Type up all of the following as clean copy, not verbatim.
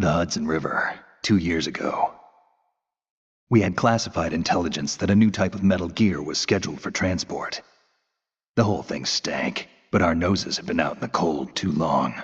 The Hudson River, 2 years ago. We had classified intelligence that a new type of metal gear was scheduled for transport. The whole thing stank, but our noses had been out in the cold too long.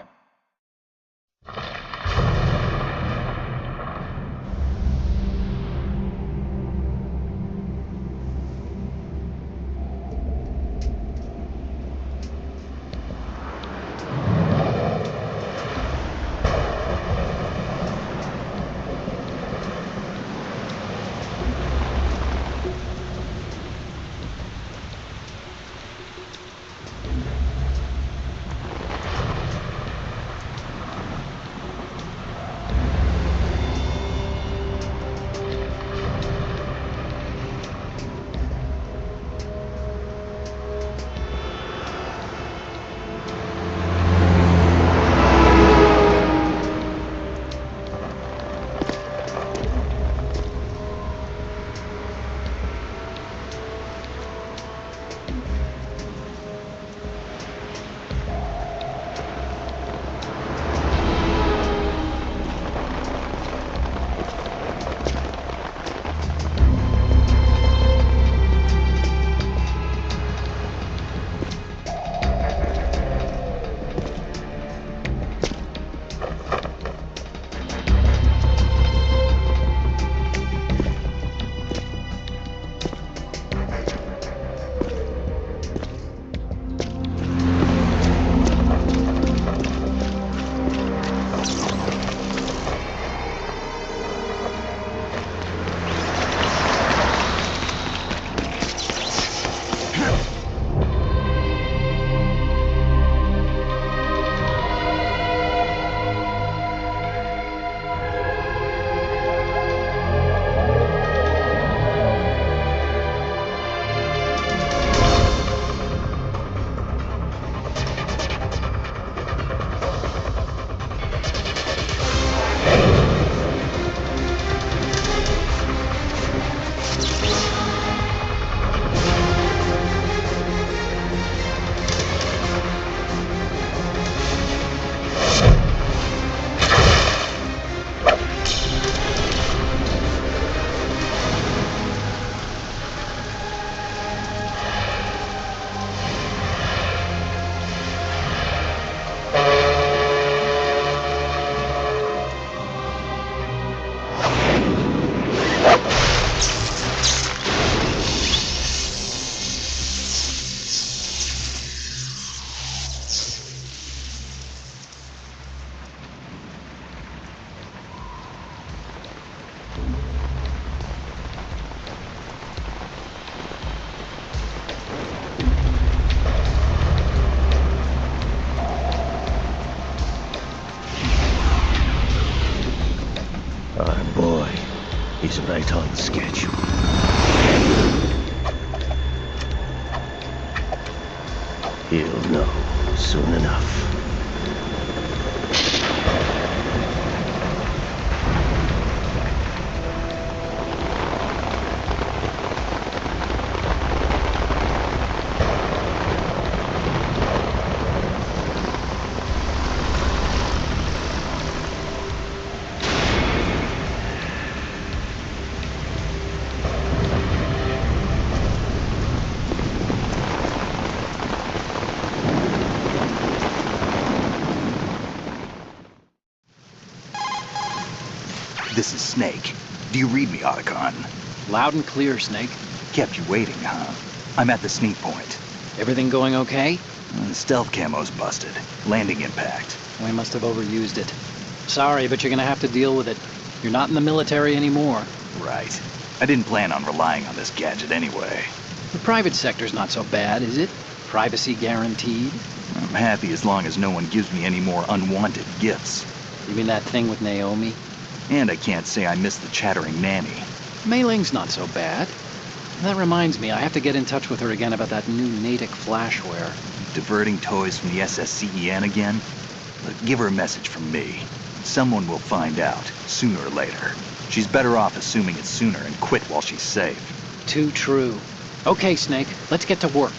Our boy, he's right on schedule. He'll know soon enough. This is Snake. Do you read me, Otacon? Loud and clear, Snake. Kept you waiting, huh? I'm at the sneak point. Everything going okay? The stealth camo's busted. Landing impact. We must have overused it. Sorry, but you're gonna have to deal with it. You're not in the military anymore. Right. I didn't plan on relying on this gadget anyway. The private sector's not so bad, is it? Privacy guaranteed? I'm happy as long as no one gives me any more unwanted gifts. You mean that thing with Naomi? And I can't say I miss the chattering nanny. Mei Ling's not so bad. That reminds me, I have to get in touch with her again about that new Natick flashware. Diverting toys from the SSCEN again? Look, give her a message from me. Someone will find out, sooner or later. She's better off assuming it sooner and quit while she's safe. Too true. Okay, Snake, let's get to work.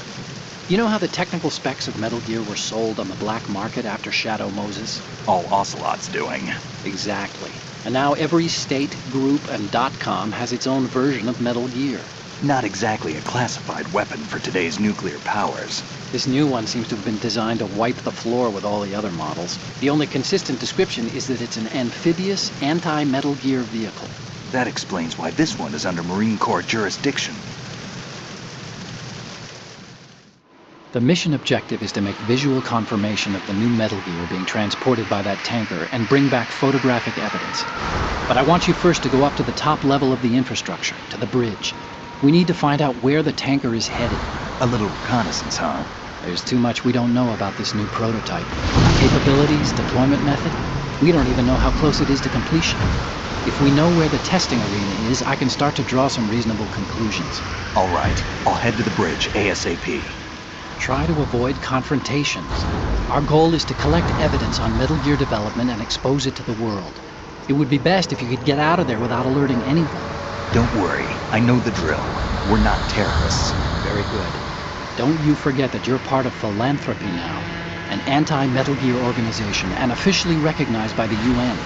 You know how the technical specs of Metal Gear were sold on the black market after Shadow Moses? All Ocelot's doing. Exactly. And now every state, group, and .com has its own version of Metal Gear. Not exactly a classified weapon for today's nuclear powers. This new one seems to have been designed to wipe the floor with all the other models. The only consistent description is that it's an amphibious, anti-Metal Gear vehicle. That explains why this one is under Marine Corps jurisdiction. The mission objective is to make visual confirmation of the new Metal Gear being transported by that tanker and bring back photographic evidence. But I want you first to go up to the top level of the infrastructure, to the bridge. We need to find out where the tanker is headed. A little reconnaissance, huh? There's too much we don't know about this new prototype. Capabilities, deployment method. We don't even know how close it is to completion. If we know where the testing arena is, I can start to draw some reasonable conclusions. All right, I'll head to the bridge ASAP. Try to avoid confrontations. Our goal is to collect evidence on Metal Gear development and expose it to the world. It would be best if you could get out of there without alerting anyone. Don't worry, I know the drill. We're not terrorists. Very good. Don't you forget that you're part of Philanthropy now, an anti-Metal Gear organization and officially recognized by the UN.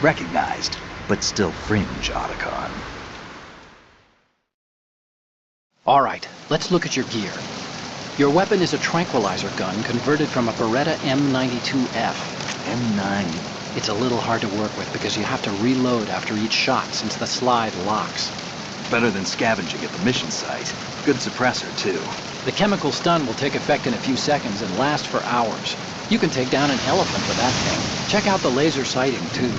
Recognized, but still fringe, Otacon. All right, let's look at your gear. Your weapon is a tranquilizer gun converted from a Beretta M92F. M9. It's a little hard to work with because you have to reload after each shot since the slide locks. Better than scavenging at the mission site. Good suppressor, too. The chemical stun will take effect in a few seconds and last for hours. You can take down an elephant with that thing. Check out the laser sighting, too.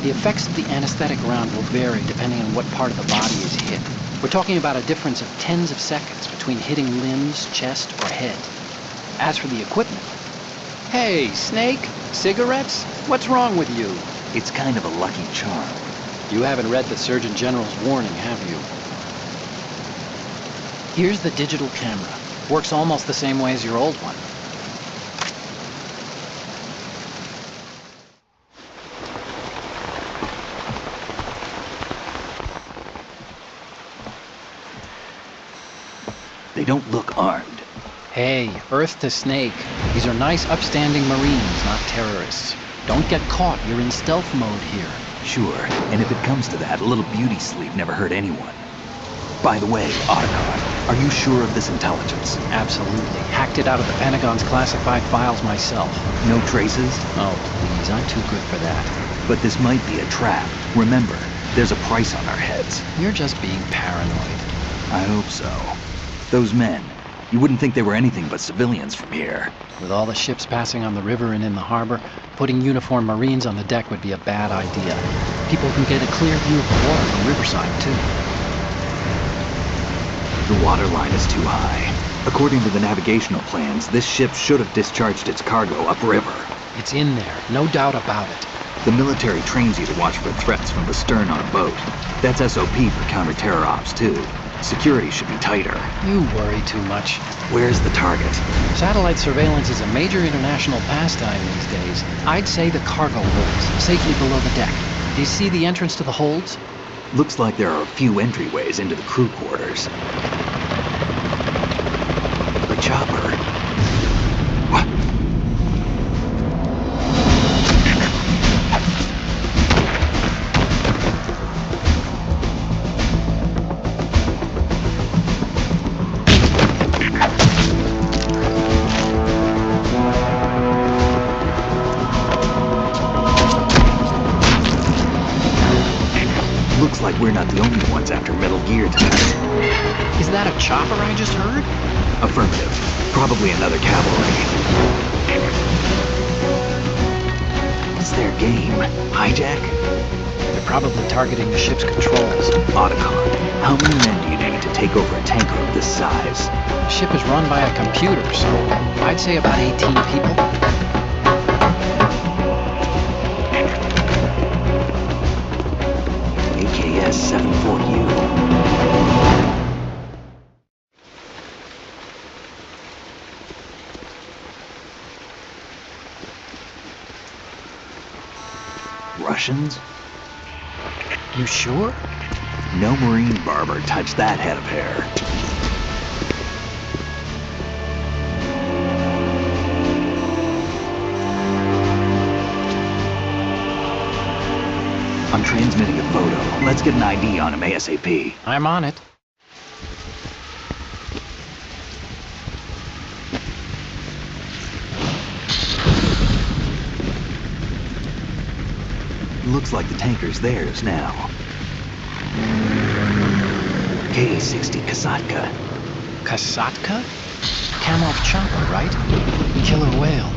The effects of the anesthetic round will vary depending on what part of the body is hit. We're talking about a difference of tens of seconds between hitting limbs, chest, or head. As for the equipment... Hey, Snake? Cigarettes? What's wrong with you? It's kind of a lucky charm. You haven't read the Surgeon General's warning, have you? Here's the digital camera. Works almost the same way as your old one. They don't look armed. Hey, Earth to Snake. These are nice, upstanding Marines, not terrorists. Don't get caught. You're in stealth mode here. Sure, and if it comes to that, a little beauty sleep never hurt anyone. By the way, Otacon, are you sure of this intelligence? Absolutely. Hacked it out of the Pentagon's classified files myself. No traces? Oh, please, I'm too good for that. But this might be a trap. Remember, there's a price on our heads. You're just being paranoid. I hope so. Those men, you wouldn't think they were anything but civilians from here. With all the ships passing on the river and in the harbor, putting uniformed Marines on the deck would be a bad idea. People can get a clear view of the water from riverside, too. The water line is too high. According to the navigational plans, this ship should have discharged its cargo upriver. It's in there, no doubt about it. The military trains you to watch for threats from the stern on a boat. That's SOP for counter-terror ops, too. Security should be tighter. You worry too much. Where's the target? Satellite surveillance is a major international pastime these days. I'd say the cargo holds, safely below the deck. Do you see the entrance to the holds? Looks like there are a few entryways into the crew quarters. The chopper. What? Looks like we're not the only ones after Metal Gear tonight. Is that a chopper I just heard? Affirmative. Probably another cavalry. What's their game? Hijack? They're probably targeting the ship's controls. Otacon, how many men do you need to take over a tanker of this size? The ship is run by a computer, so I'd say about 18 people. AKS 74U. Russians? You sure? No Marine barber touched that head of hair. I'm transmitting a photo. Let's get an ID on him ASAP. I'm on it. Looks like the tanker's theirs now. KA-60 Kasatka. Kasatka? Kamov chopper, right? Killer whale.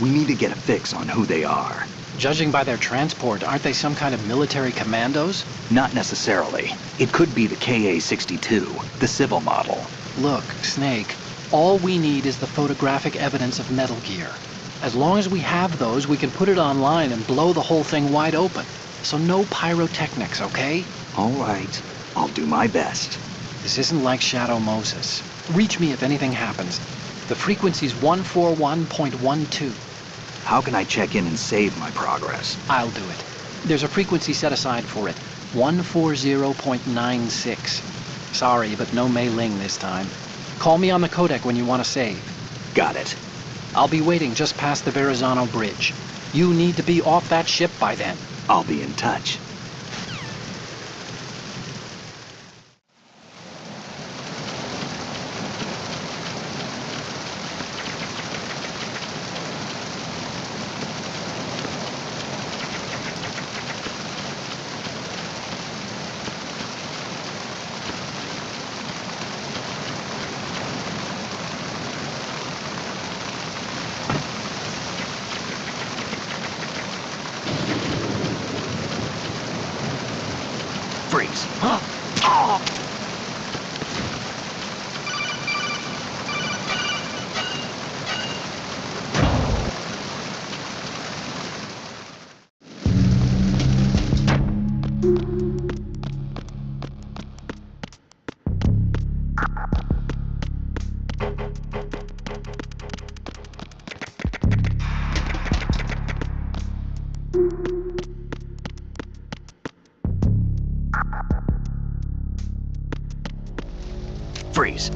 We need to get a fix on who they are. Judging by their transport, aren't they some kind of military commandos? Not necessarily. It could be the KA-62, the civil model. Look, Snake, all we need is the photographic evidence of Metal Gear. As long as we have those, we can put it online and blow the whole thing wide open. So no pyrotechnics, okay? All right. I'll do my best. This isn't like Shadow Moses. Reach me if anything happens. The frequency's 141.12. How can I check in and save my progress? I'll do it. There's a frequency set aside for it. 140.96. Sorry, but no Mei Ling this time. Call me on the codec when you want to save. Got it. I'll be waiting just past the Verrazano Bridge. You need to be off that ship by then. I'll be in touch. Freeze. Freeze.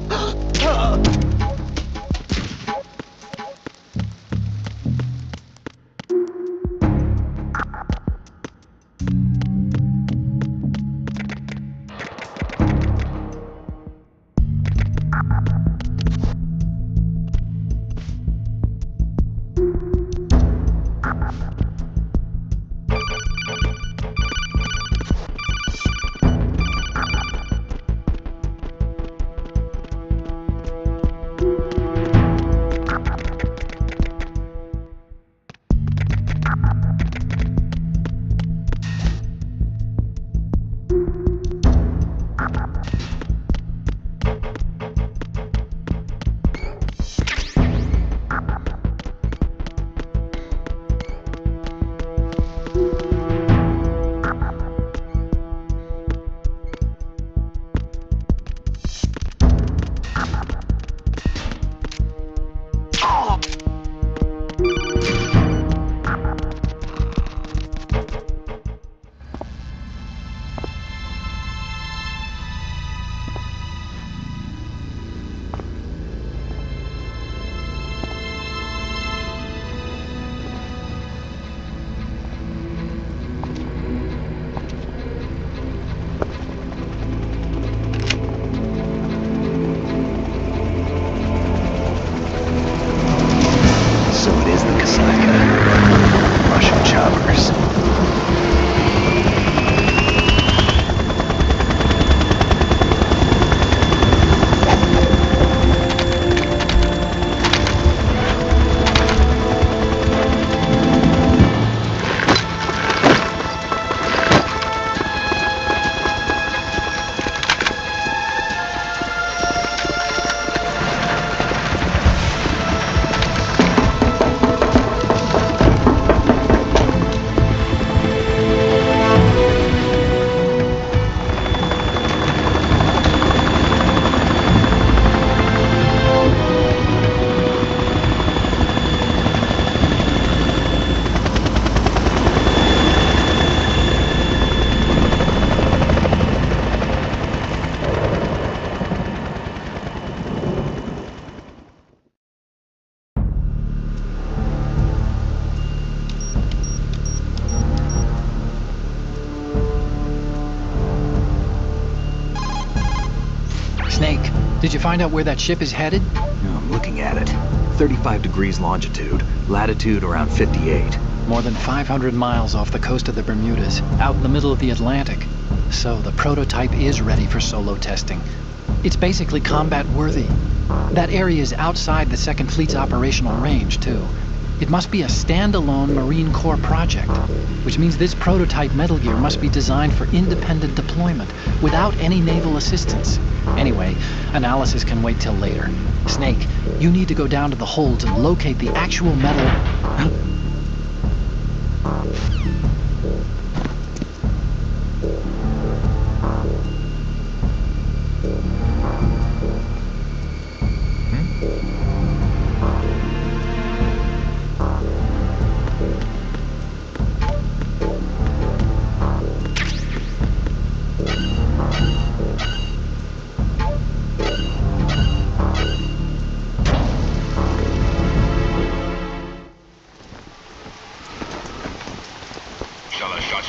Did you find out where that ship is headed? I'm looking at it. 35 degrees longitude, latitude around 58. More than 500 miles off the coast of the Bermudas, out in the middle of the Atlantic. So the prototype is ready for solo testing. It's basically combat worthy. That area is outside the Second Fleet's operational range, too. It must be a standalone Marine Corps project, which means this prototype Metal Gear must be designed for independent deployment, without any naval assistance. Anyway, analysis can wait till later. Snake, you need to go down to the holds and locate the actual metal...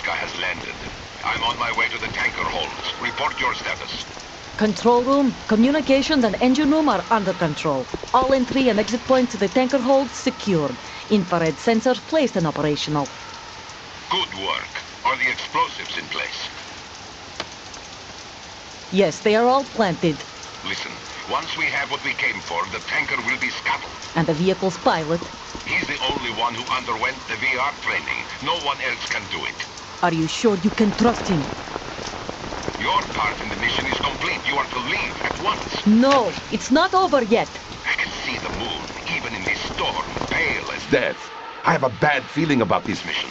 has landed. I'm on my way to the tanker holds. Report your status. Control room, communications and engine room are under control. All entry and exit points to the tanker holds secured. Infrared sensors placed and operational. Good work. Are the explosives in place? Yes, they are all planted. Listen, once we have what we came for, the tanker will be scuttled. And the vehicle's pilot? He's the only one who underwent the VR training. No one else can do it. Are you sure you can trust him? Your part in the mission is complete. You are to leave at once. No, it's not over yet. I can see the moon, even in this storm, pale as death. I have a bad feeling about this mission.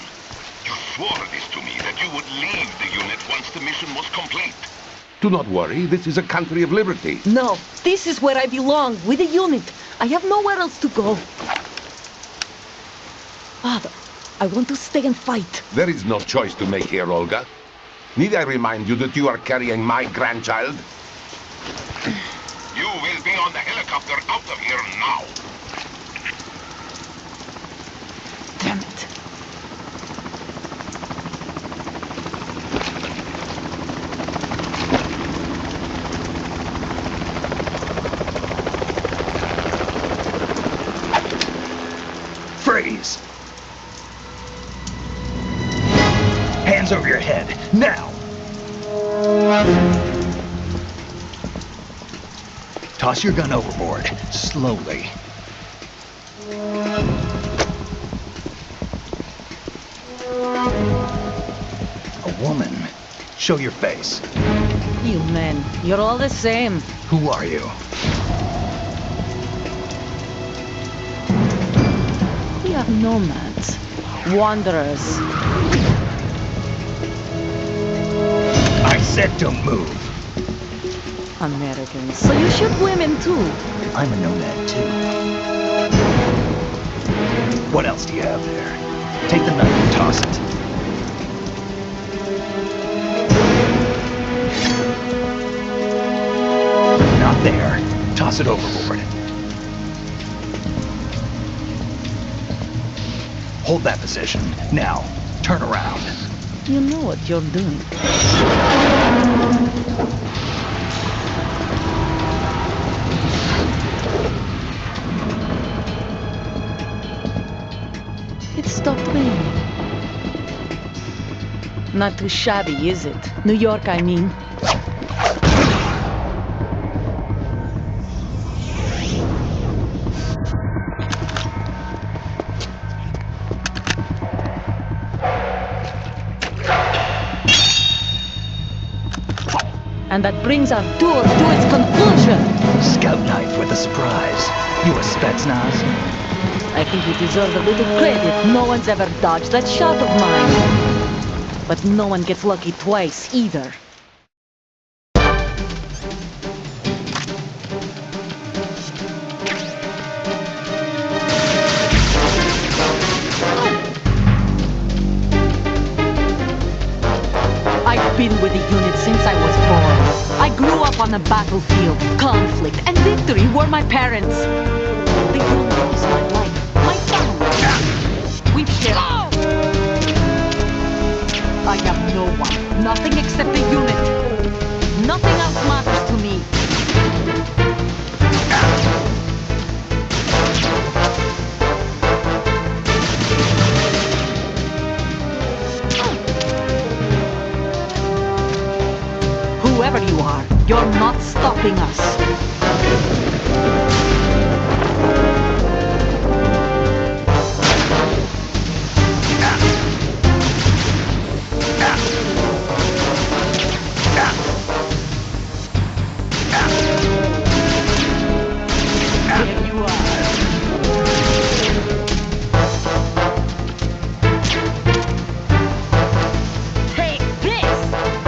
You swore this to me, that you would leave the unit once the mission was complete. Do not worry, this is a country of liberty. No, this is where I belong, with the unit. I have nowhere else to go. Father, I want to stay and fight. There is no choice to make here, Olga. Need I remind you that you are carrying my grandchild? You will be on the helicopter out of here now. Damn it. Freeze! Hands over your head, now! Toss your gun overboard, slowly. A woman. Show your face. You men, you're all the same. Who are you? We are nomads. Wanderers. I said don't move. Americans. So you shoot women too. I'm a nomad too. What else do you have there? Take the knife and toss it. Not there. Toss it overboard. Hold that position. Now, turn around. You know what you're doing. It stopped raining. Not too shabby, is it? New York, I mean. And that brings our tour to its conclusion. Scout knife with a surprise. You a Spetsnaz? I think you deserve a little credit. No one's ever dodged that shot of mine. But no one gets lucky twice, either. I've been with the unit since I was born. I grew up on the battlefield. Conflict and victory were my parents. The unit is my life, my family. We've shared. I have no one, nothing except the unit. Nothing else matters to me. You're not stopping us. Here you are. Take this!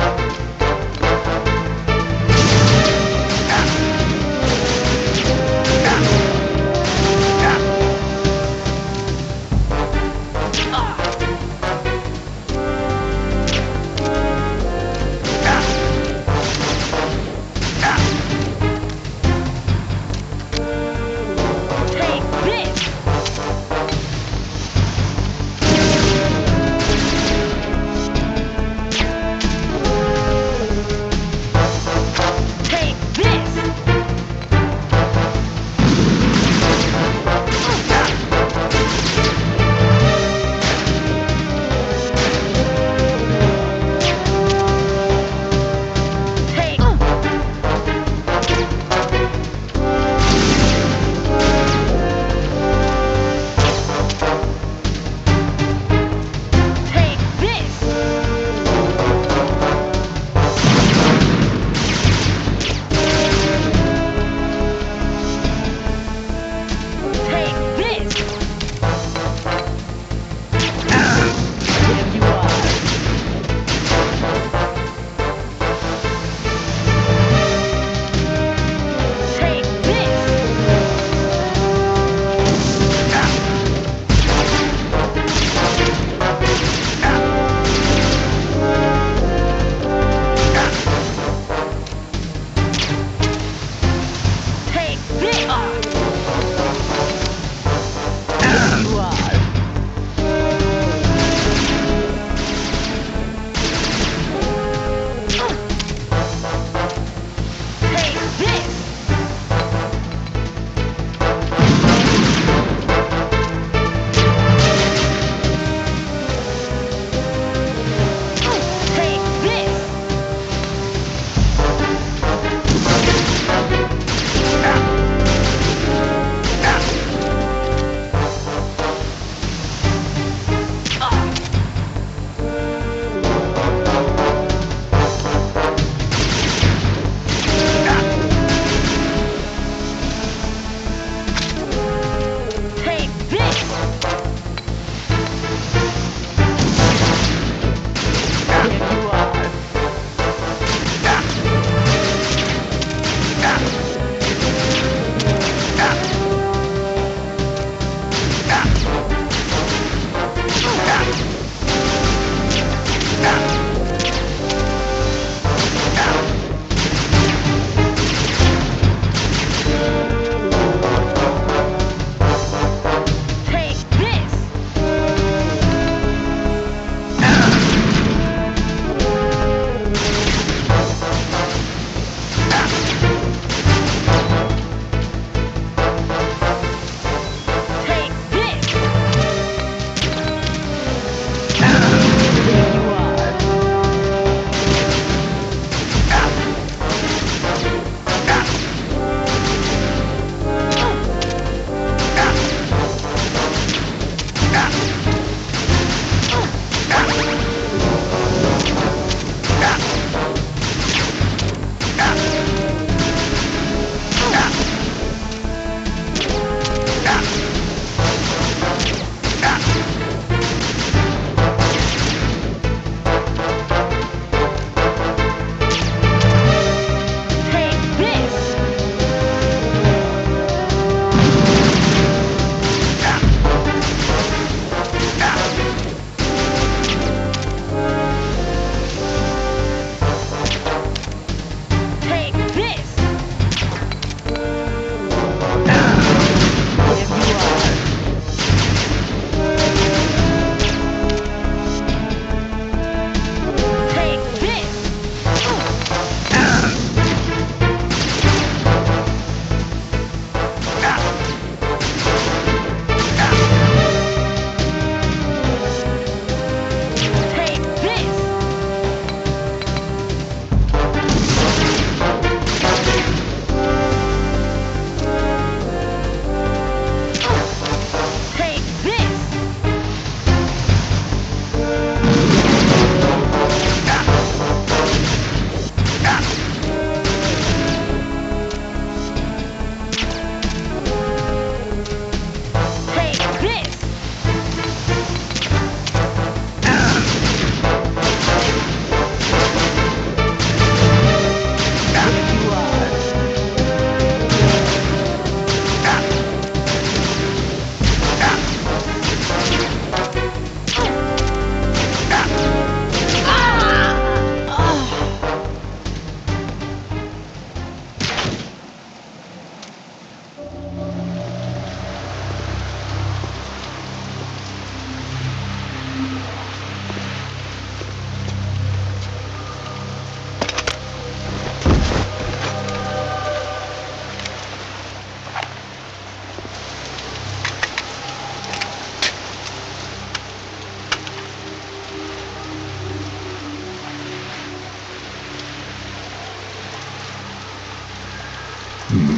Cipher.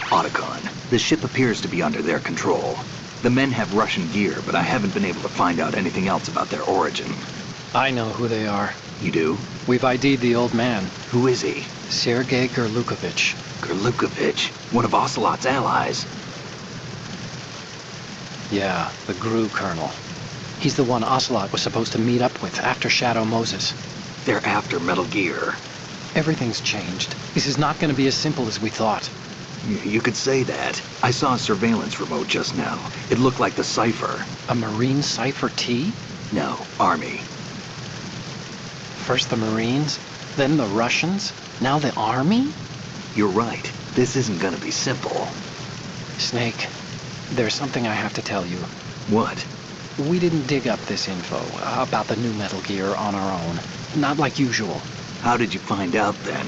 Otacon, the ship appears to be under their control. The men have Russian gear, but I haven't been able to find out anything else about their origin. I know who they are. You do? We've ID'd the old man, Who is he? Sergei Gerlukovich. Gerlukovich, one of Ocelot's allies. Yeah, the GRU colonel. He's the one Ocelot was supposed to meet up with after Shadow Moses. They're after Metal Gear. Everything's changed. This is not going to be as simple as we thought. You could say that. I saw a surveillance remote just now. It looked like the Cipher. A Marine Cipher T? No, Army. First the Marines, then the Russians, now the Army? You're right. This isn't gonna be simple. Snake, there's something I have to tell you. What? We didn't dig up this info about the new Metal Gear on our own. Not like usual. How did you find out then?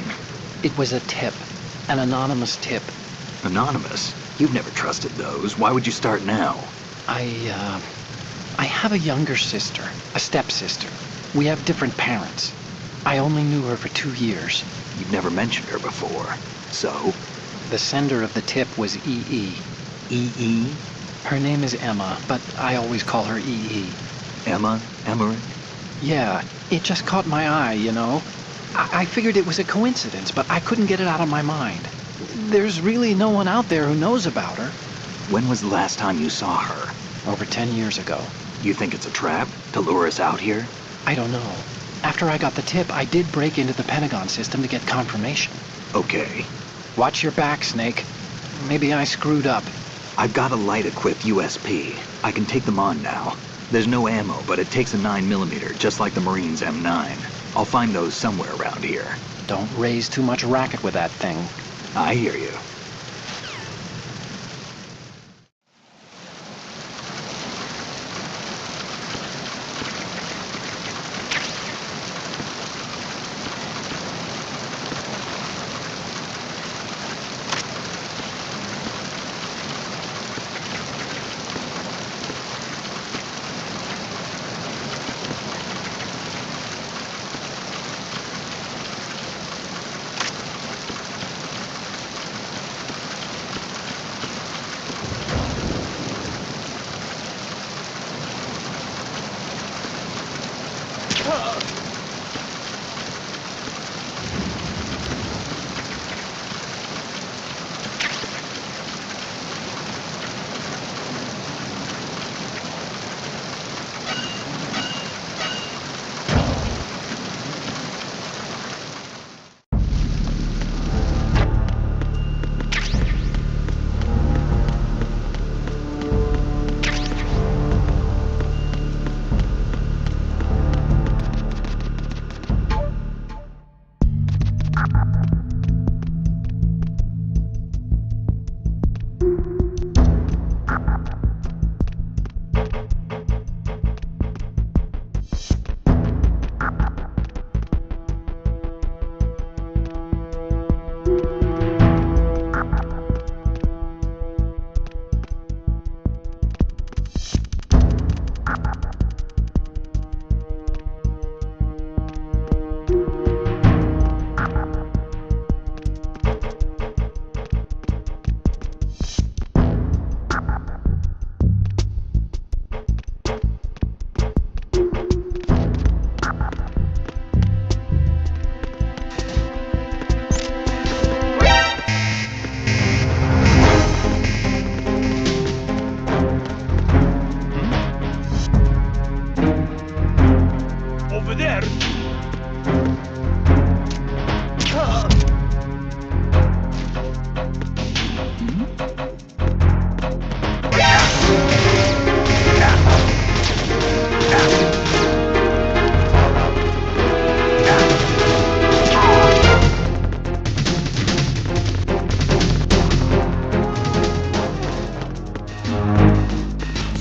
It was a tip. An anonymous tip. Anonymous? You've never trusted those. Why would you start now? I have a younger sister, a stepsister. We have different parents. I only knew her for 2 years. You've never mentioned her before. So? The sender of the tip was EE. EE? Her name is Emma, but I always call her EE. Emma? Emmerich? Yeah, it just caught my eye, you know? I figured it was a coincidence, but I couldn't get it out of my mind. There's really no one out there who knows about her. When was the last time you saw her? Over 10 years ago. You think it's a trap? To lure us out here? I don't know. After I got the tip, I did break into the Pentagon system to get confirmation. Okay. Watch your back, Snake. Maybe I screwed up. I've got a light-equipped USP. I can take them on now. There's no ammo, but it takes a 9mm, just like the Marines' M9. I'll find those somewhere around here. Don't raise too much racket with that thing. I hear you.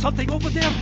Something over there!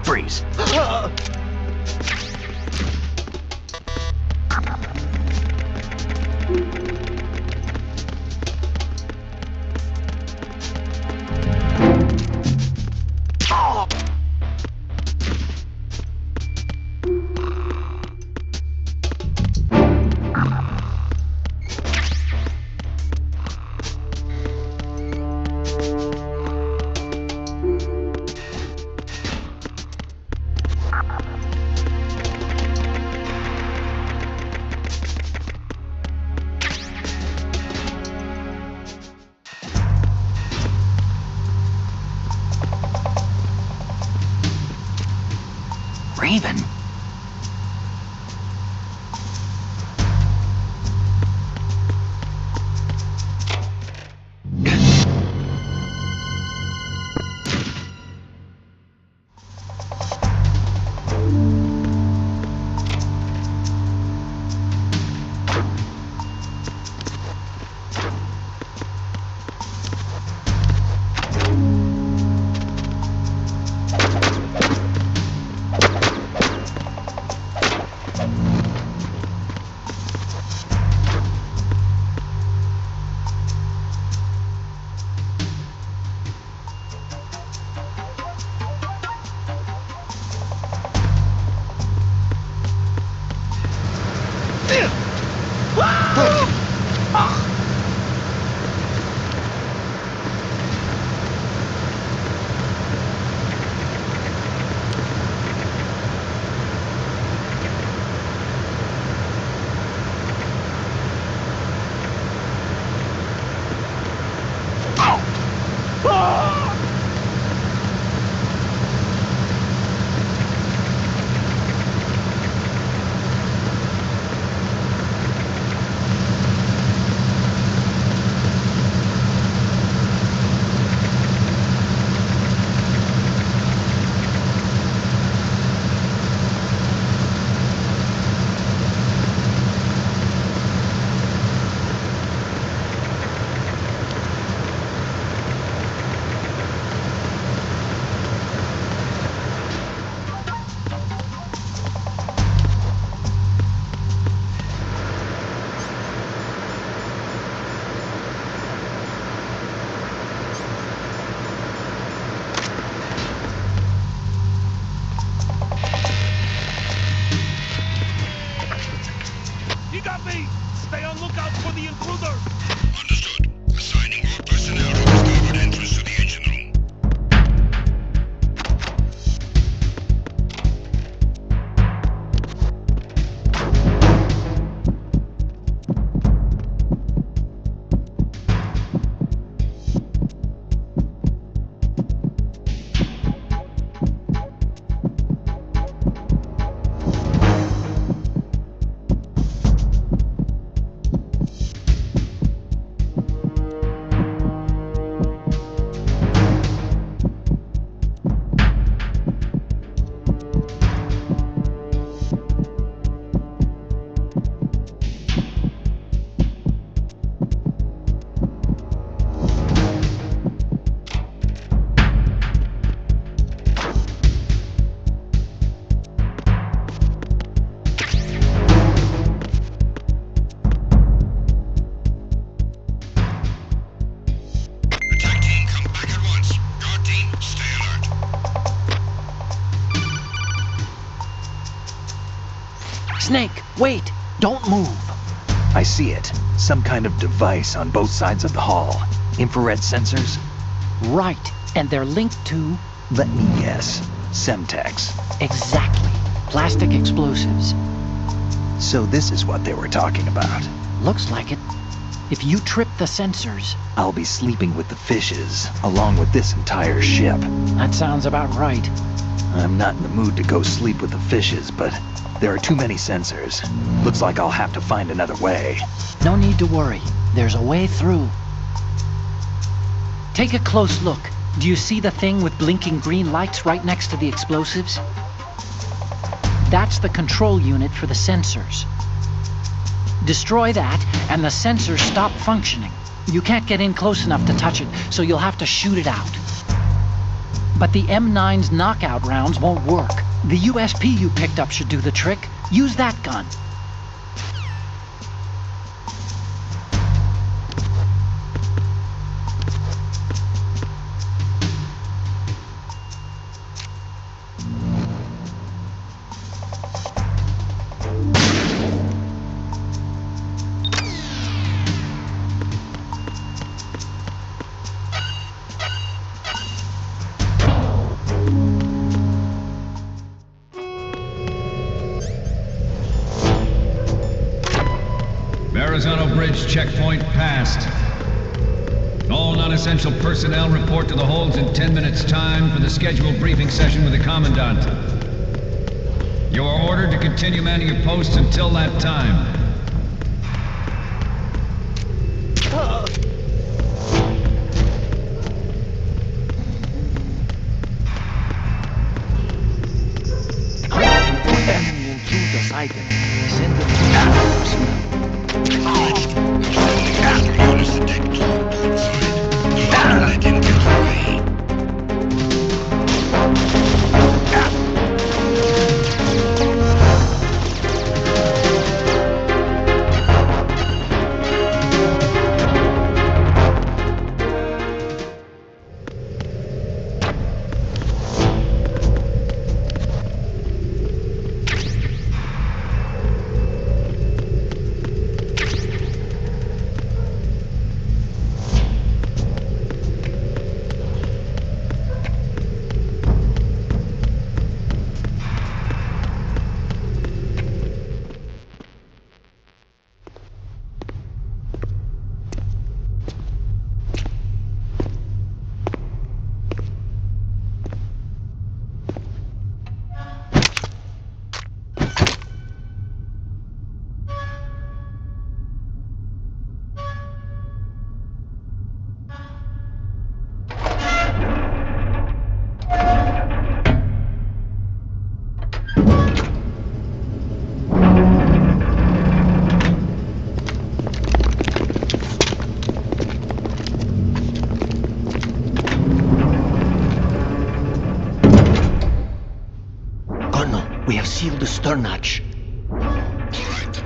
Freeze. Raven? You got me! Stay on lookout for the intruder! Understood. Assigning all personnel to the starboard entrance to the engine room. Snake, wait! Don't move! I see it. Some kind of device on both sides of the hall. Infrared sensors? Right, and they're linked to... Let me guess. Semtex. Exactly. Plastic explosives. So this is what they were talking about. Looks like it. If you trip the sensors... I'll be sleeping with the fishes, along with this entire ship. That sounds about right. I'm not in the mood to go sleep with the fishes, but there are too many sensors. Looks like I'll have to find another way. No need to worry. There's a way through. Take a close look. Do you see the thing with blinking green lights right next to the explosives? That's the control unit for the sensors. Destroy that, and the sensors stop functioning. You can't get in close enough to touch it, so you'll have to shoot it out. But the M9's knockout rounds won't work. The USP you picked up should do the trick. Use that gun. Verrazano Bridge checkpoint passed. All non-essential personnel report to the holds in 10 minutes' time for the scheduled briefing session with the Commandant. You are ordered to continue manning your posts until that time. We have sealed the stern hatch. All right.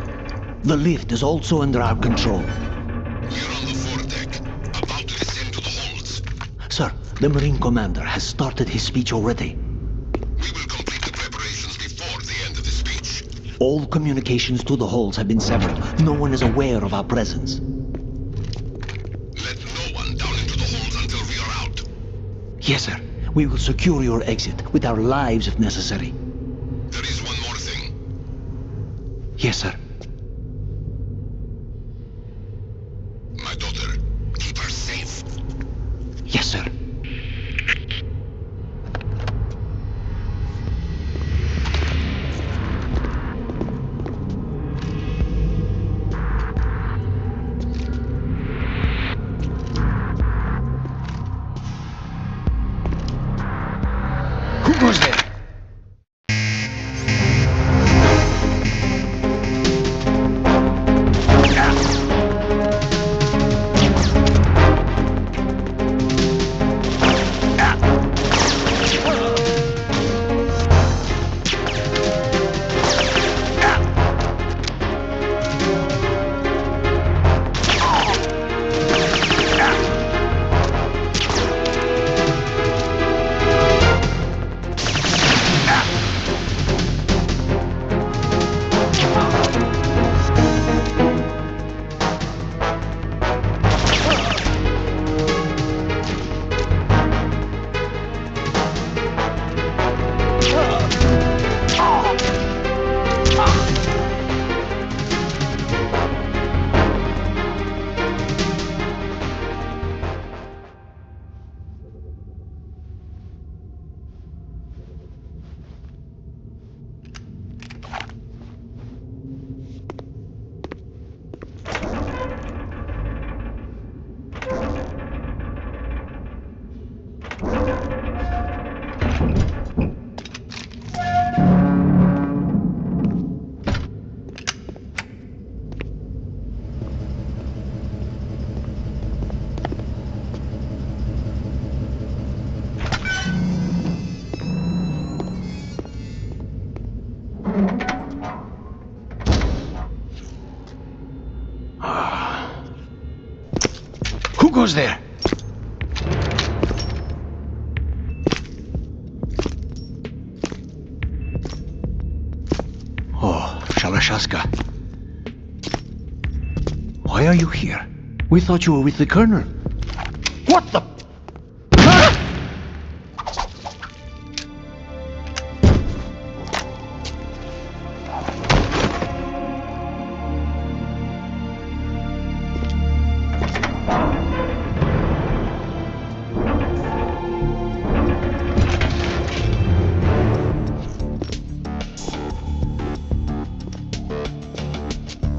The lift is also under our control. We're on the foredeck, about to descend to the holds. Sir, the Marine Commander has started his speech already. We will complete the preparations before the end of the speech. All communications to the holds have been severed. No one is aware of our presence. Let no one down into the holds until we are out. Yes, sir. We will secure your exit with our lives if necessary. There is one more thing. Yes, sir. My daughter, keep her safe. Yes, sir. Who goes there? Who goes there? Oh, Shalashaska. Why are you here? We thought you were with the Colonel. What the...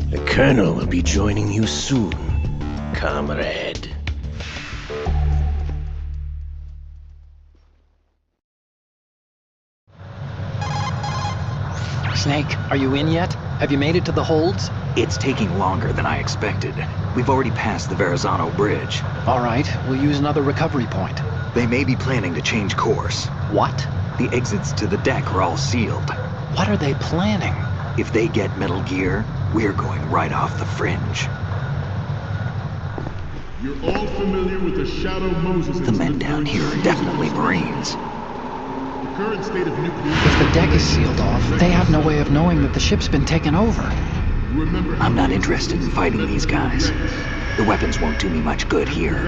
The Colonel will be joining you soon, comrade. Snake, are you in yet? Have you made it to the holds? It's taking longer than I expected. We've already passed the Verrazano Bridge. All right, we'll use another recovery point. They may be planning to change course. What? The exits to the deck are all sealed. What are they planning? If they get Metal Gear, we're going right off the fringe. You're all familiar with the Shadow Moses The men down here are definitely Marines. The current state of nuclear... If the deck is sealed off, they have no way of knowing that the ship's been taken over. Remember, I'm not interested in fighting these guys. The weapons won't do me much good here.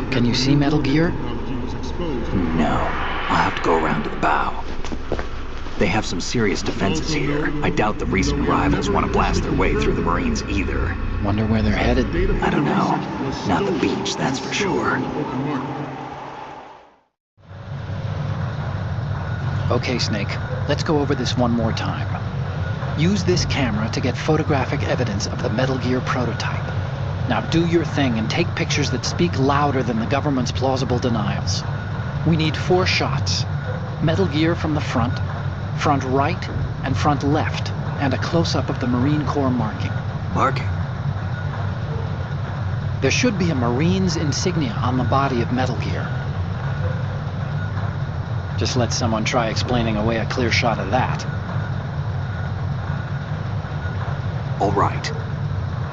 Can you see Metal Gear? No. I'll have to go around to the bow. They have some serious defenses here. I doubt the recent arrivals want to blast their way through the Marines either. Wonder where they're headed. I don't know. Not the beach, that's for sure. Okay, Snake. Let's go over this one more time. Use this camera to get photographic evidence of the Metal Gear prototype. Now do your thing and take pictures that speak louder than the government's plausible denials. We need 4 shots. Metal Gear from the front right, and front left, and a close-up of the Marine Corps marking. Marking? There should be a Marine's insignia on the body of Metal Gear. Just let someone try explaining away a clear shot of that. All right.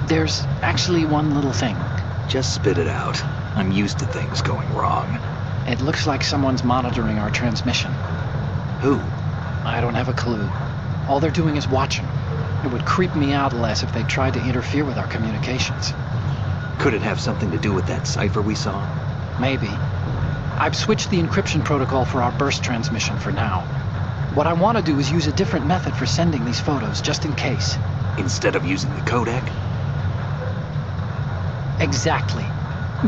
There's actually one little thing. Just spit it out. I'm used to things going wrong. It looks like someone's monitoring our transmission. Who? I don't have a clue. All they're doing is watching. It would creep me out less if they tried to interfere with our communications. Could it have something to do with that cipher we saw? Maybe. I've switched the encryption protocol for our burst transmission for now. What I want to do is use a different method for sending these photos, just in case. Instead of using the codec? Exactly.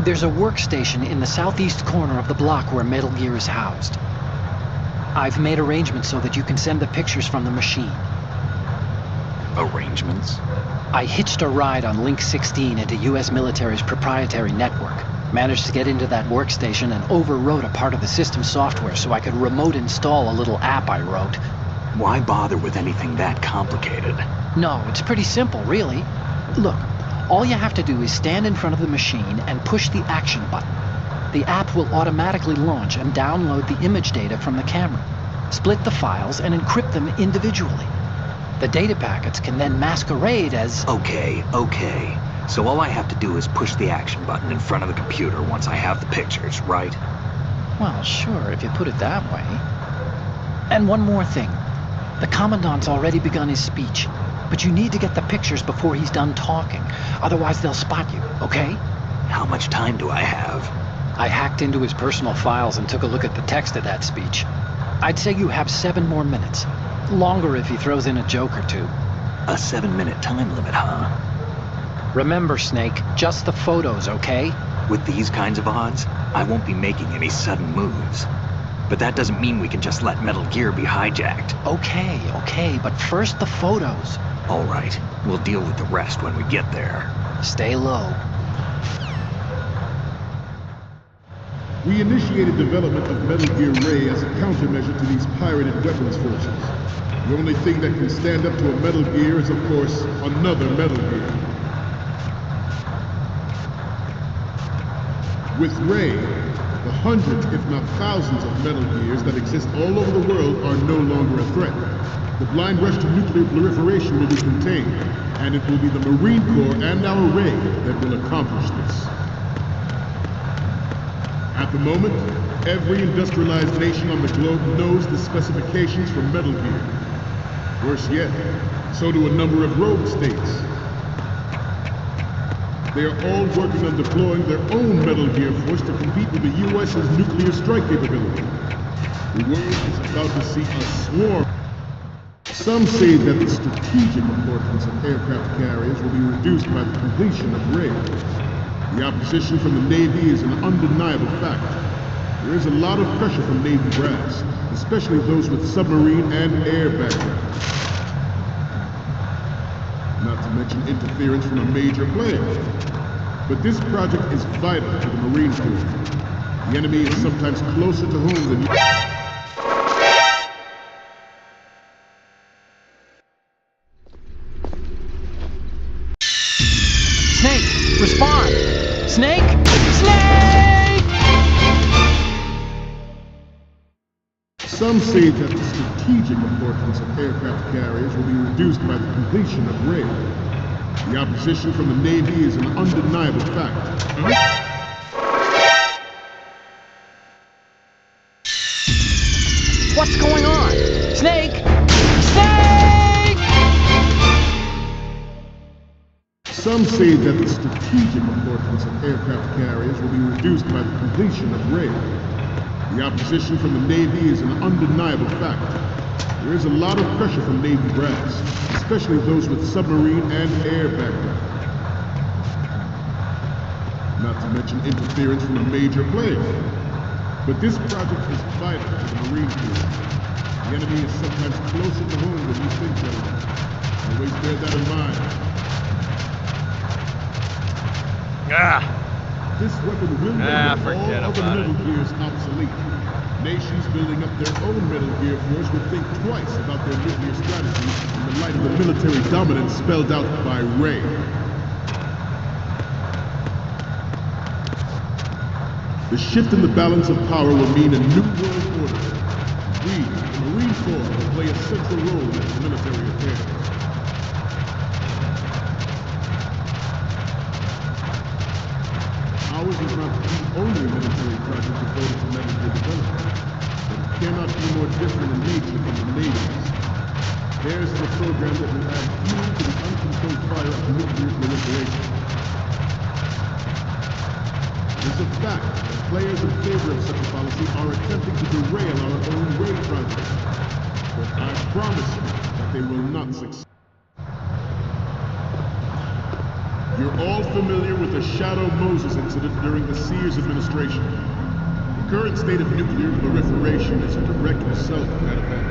There's a workstation in the southeast corner of the block where Metal Gear is housed. I've made arrangements so that you can send the pictures from the machine. Arrangements? I hitched a ride on Link 16 into US military's proprietary network. Managed to get into that workstation and overwrote a part of the system software so I could remote install a little app I wrote. Why bother with anything that complicated? No, it's pretty simple, really. Look, all you have to do is stand in front of the machine and push the action button. The app will automatically launch and download the image data from the camera, split the files, and encrypt them individually. The data packets can then masquerade as... Okay. So all I have to do is push the action button in front of the computer once I have the pictures, right? Well, sure, if you put it that way. And one more thing. The Commandant's already begun his speech, but you need to get the pictures before he's done talking. Otherwise, they'll spot you, okay? How much time do I have? I hacked into his personal files and took a look at the text of that speech. I'd say you have 7 more minutes. Longer if he throws in a joke or two. A 7-minute time limit, huh? Remember, Snake, just the photos, okay? With these kinds of odds, I won't be making any sudden moves. But that doesn't mean we can just let Metal Gear be hijacked. Okay, but first the photos. All right, we'll deal with the rest when we get there. Stay low. We initiated development of Metal Gear Ray as a countermeasure to these pirated weapons forces. The only thing that can stand up to a Metal Gear is, of course, another Metal Gear. With Ray, the hundreds, if not thousands, of Metal Gears that exist all over the world are no longer a threat. The blind rush to nuclear proliferation will be contained, and it will be the Marine Corps and our Ray that will accomplish this. At the moment, every industrialized nation on the globe knows the specifications for Metal Gear. Worse yet, so do a number of rogue states. They are all working on deploying their own Metal Gear force to compete with the U.S.'s nuclear strike capability. The world is about to see a swarm. Some say that the strategic importance of aircraft carriers will be reduced by the completion of Ray. The opposition from the Navy is an undeniable fact. There is a lot of pressure from Navy brass, especially those with submarine and air backgrounds. Not to mention interference from a major player. But this project is vital to the Marine Corps. The enemy is sometimes closer to home than you. Snake, respond! Snake! Snake! Some say that the strategic importance of aircraft carriers will be reduced by the completion of Ray. The opposition from the Navy is an undeniable fact. What's going on? Snake! Snake! Some say that the strategic importance of aircraft carriers will be reduced by the completion of Ray. The opposition from the Navy is an undeniable fact. There is a lot of pressure from Navy brass, especially those with submarine and air backgrounds. Not to mention interference from a major player. But this project is vital to the Marine Corps. The enemy is sometimes closer to home than you think, gentlemen. Always bear that in mind. This weapon will render all other Metal Gears obsolete. Nations building up their own Metal Gear force would think twice about their nuclear strategy in the light of the military dominance spelled out by Ray. The shift in the balance of power will mean a new world order. We, the Marine Corps, will play a central role in its military affairs. Ours is not the only military project devoted to Metal Gear development, but it cannot be more different in nature from the Navy's. Theirs is a program that will add fuel to the uncontrolled fire of nuclear proliferation. It is a fact that players in favor of such a policy are attempting to derail our own Ray project. But I promise you that they will not succeed. You're all familiar with the Shadow Moses incident during the Sears administration. The current state of nuclear proliferation is a direct result of that event.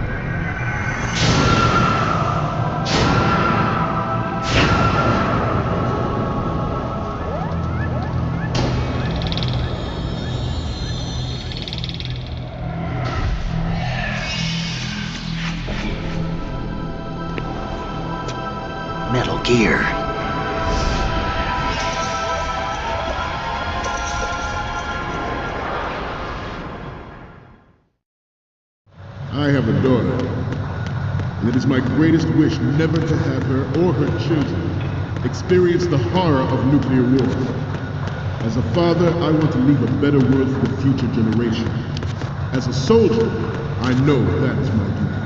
Metal Gear. I have a daughter, and it is my greatest wish never to have her or her children experience the horror of nuclear war. As a father, I want to leave a better world for the future generation. As a soldier, I know that is my duty.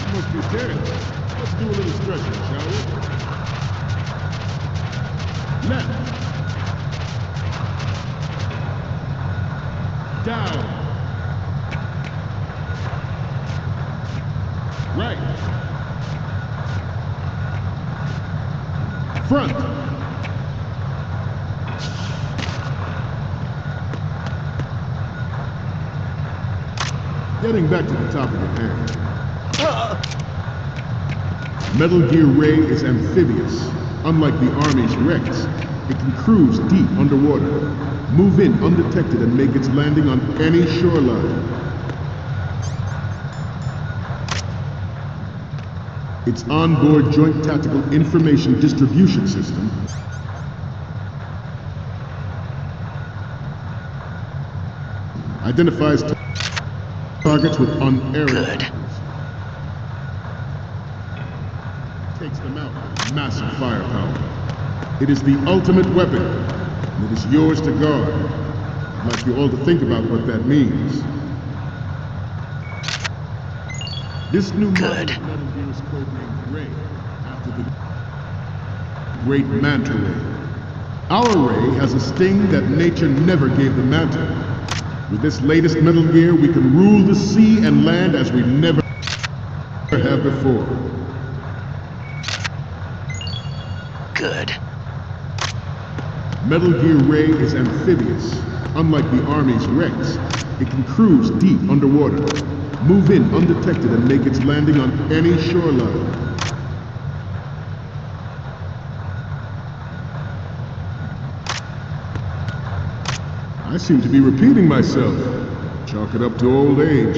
You must be dead. Let's do a little stretching, shall we? Left. Down. Right. Front. Getting back to the topic at hand. Metal Gear Ray is amphibious. Unlike the Army's Rex, it can cruise deep underwater, move in undetected, and make its landing on any shoreline. Its onboard Joint Tactical Information Distribution System Identifies targets with unerring. Good. Takes them out with massive firepower. It is the ultimate weapon, and it is yours to guard. I'd like you all to think about what that means. This new model of Metal Gear is codenamed Ray, after the great Manta Ray. Our Ray has a sting that nature never gave the Manta. With this latest Metal Gear, we can rule the sea and land as we never have before. Good. Metal Gear Ray is amphibious. Unlike the Army's Rex, it can cruise deep underwater, move in undetected, and make its landing on any shoreline. I seem to be repeating myself. Chalk it up to old age.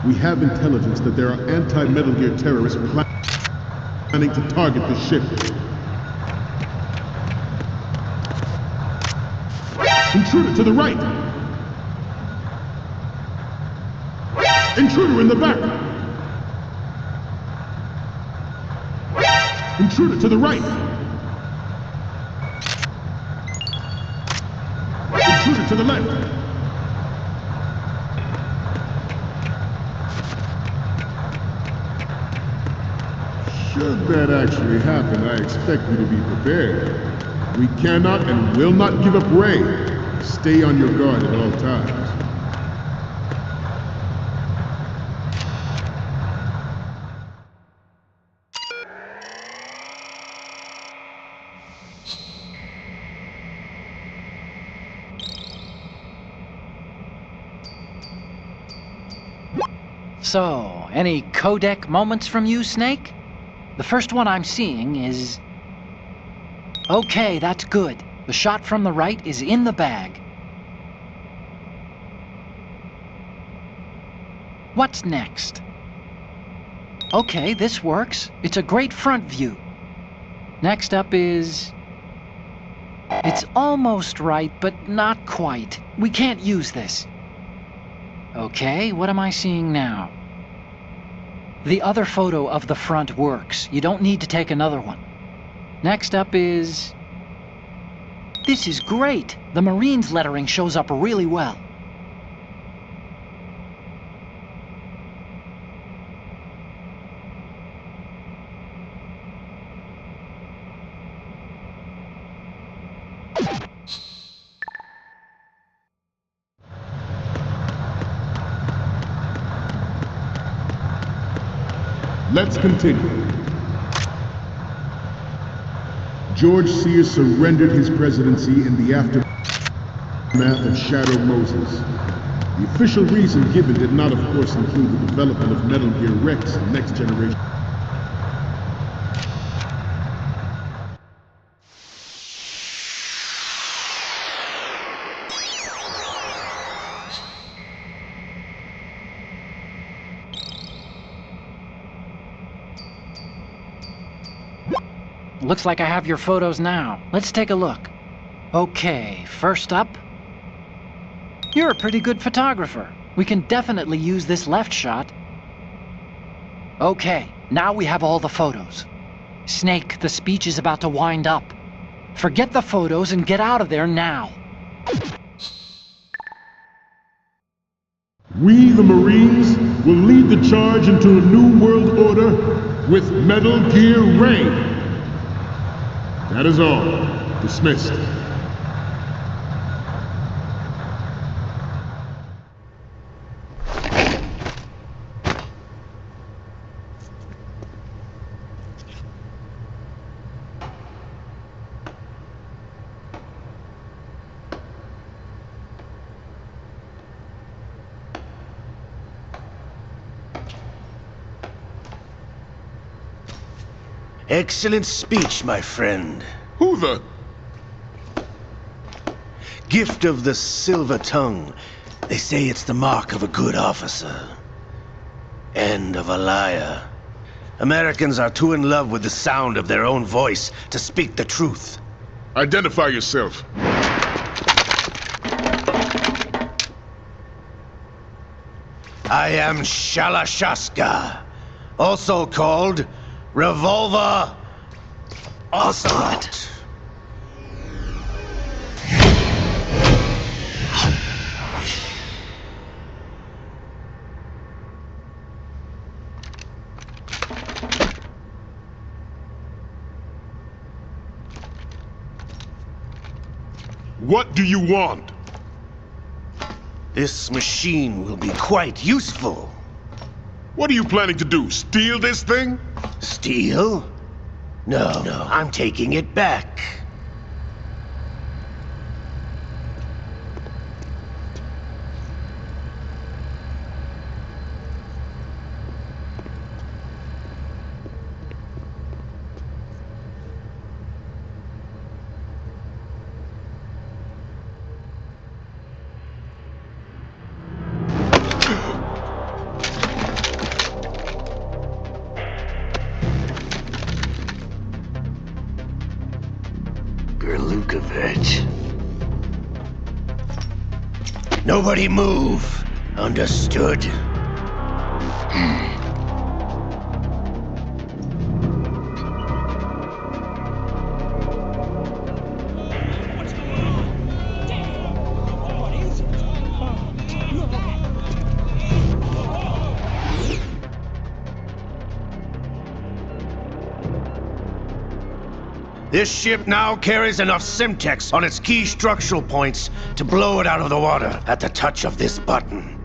We have intelligence that there are anti-Metal Gear terrorists planning to target the ship. Intruder to the right! Intruder in the back! Intruder to the right! Intruder to the left! Should that actually happen, I expect you to be prepared. We cannot and will not give up Ray. Stay on your guard at all times. So, any codec moments from you, Snake? The first one I'm seeing is... Okay, that's good. The shot from the right is in the bag. What's next? Okay, this works. It's a great front view. Next up is... It's almost right, but not quite. We can't use this. Okay, what am I seeing now? The other photo of the front works. You don't need to take another one. Next up is... This is great! The Marines lettering shows up really well. Let's continue. George Sears surrendered his presidency in the aftermath of Shadow Moses. The official reason given did not, of course, include the development of Metal Gear Rex and Next Generation. Looks like I have your photos now. Let's take a look. Okay, first up... You're a pretty good photographer. We can definitely use this left shot. Okay, now we have all the photos. Snake, the speech is about to wind up. Forget the photos and get out of there now. We, the Marines, will lead the charge into a new world order with Metal Gear Ray. That is all. Dismissed. Excellent speech, my friend. Who the... Gift of the silver tongue. They say it's the mark of a good officer. And of a liar. Americans are too in love with the sound of their own voice to speak the truth. Identify yourself. I am Shalashaska, also called Revolver Ocelot. What do you want? This machine will be quite useful. What are you planning to do? Steal this thing? Steal? No, I'm taking it back. Nobody move. Understood? This ship now carries enough Simtex on its key structural points to blow it out of the water at the touch of this button.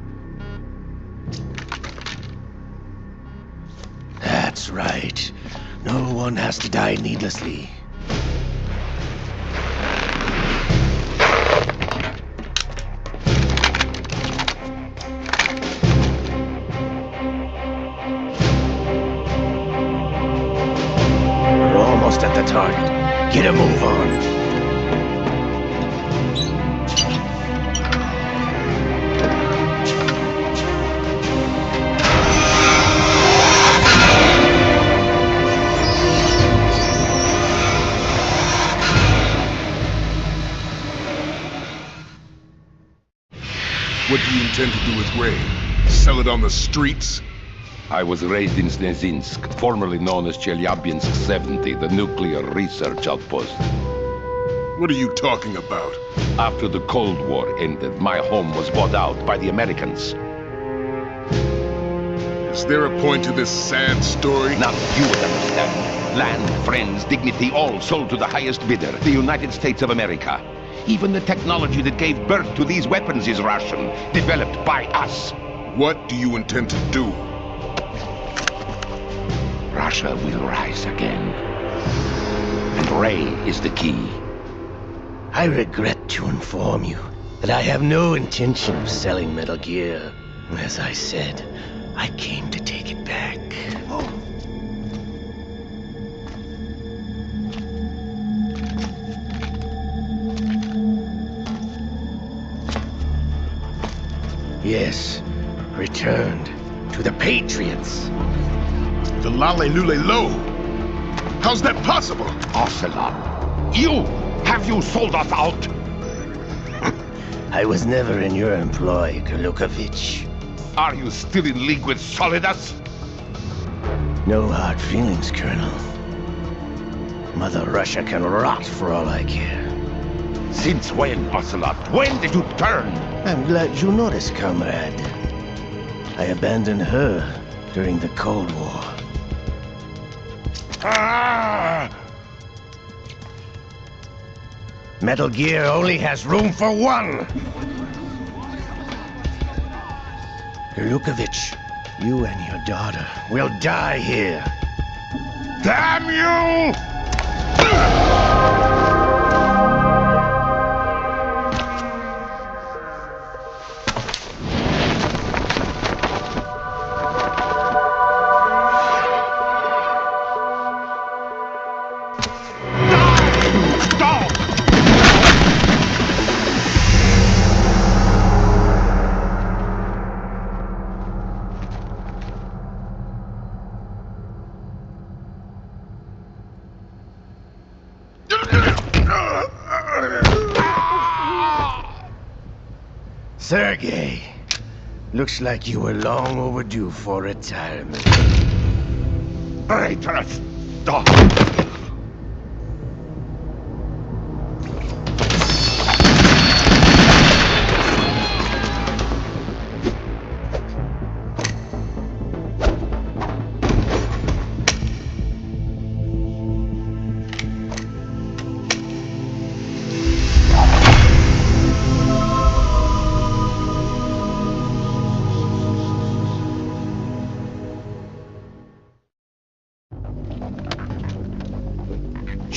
That's right. No one has to die needlessly. We're almost at the target. Get a move on. What do you intend to do with Ray? Sell it on the streets? I was raised in Snezinsk, formerly known as Chelyabinsk 70, the nuclear research outpost. What are you talking about? After the Cold War ended, my home was bought out by the Americans. Is there a point to this sad story? Now you would understand. Land, friends, dignity, all sold to the highest bidder, the United States of America. Even the technology that gave birth to these weapons is Russian, developed by us. What do you intend to do? Russia will rise again. And Ray is the key. I regret to inform you that I have no intention of selling Metal Gear. As I said, I came to take it back. Yes, returned to the Patriots. The Lale Lule Lo? How's that possible? Ocelot, have you sold us out? I was never in your employ, Golukovich. Are you still in league with Solidus? No hard feelings, Colonel. Mother Russia can rot for all I care. Since when, Ocelot? When did you turn? I'm glad you noticed, comrade. I abandoned her during the Cold War. Ah! Metal Gear only has room for one! Golukovich, you and your daughter will die here. Damn you! Sergei, looks like you were long overdue for retirement. Traitorous dog!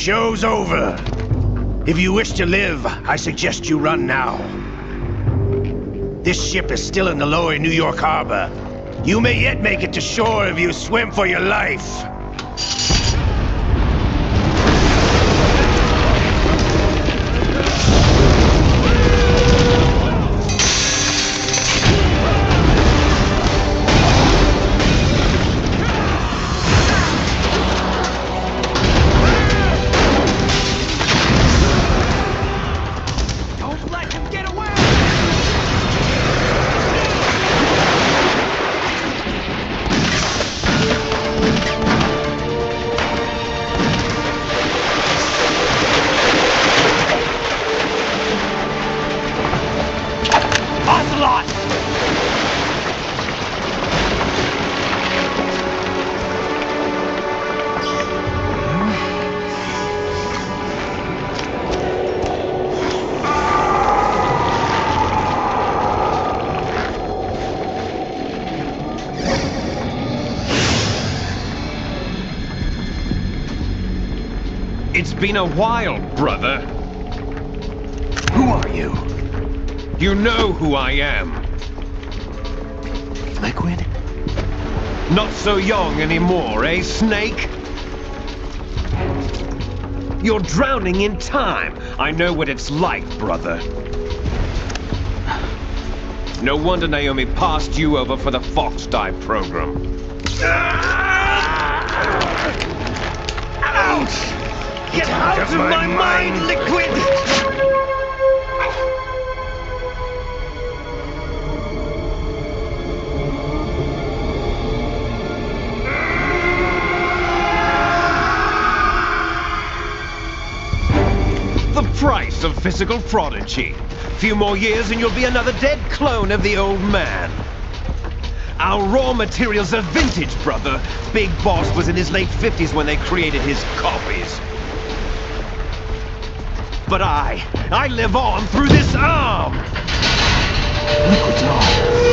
Show's over. If you wish to live, I suggest you run now. This ship is still in the lower New York harbor. You may yet make it to shore if you swim for your life. It's been a while, brother. Who are you? You know who I am. Liquid? Not so young anymore, eh, Snake? You're drowning in time. I know what it's like, brother. No wonder Naomi passed you over for the Fox Dive program. Ouch! Get out of my mind, Liquid! The price of physical prodigy. Few more years and you'll be another dead clone of the old man. Our raw materials are vintage, brother. Big Boss was in his late 50s when they created his copies. But I live on through this arm! Liquid's on.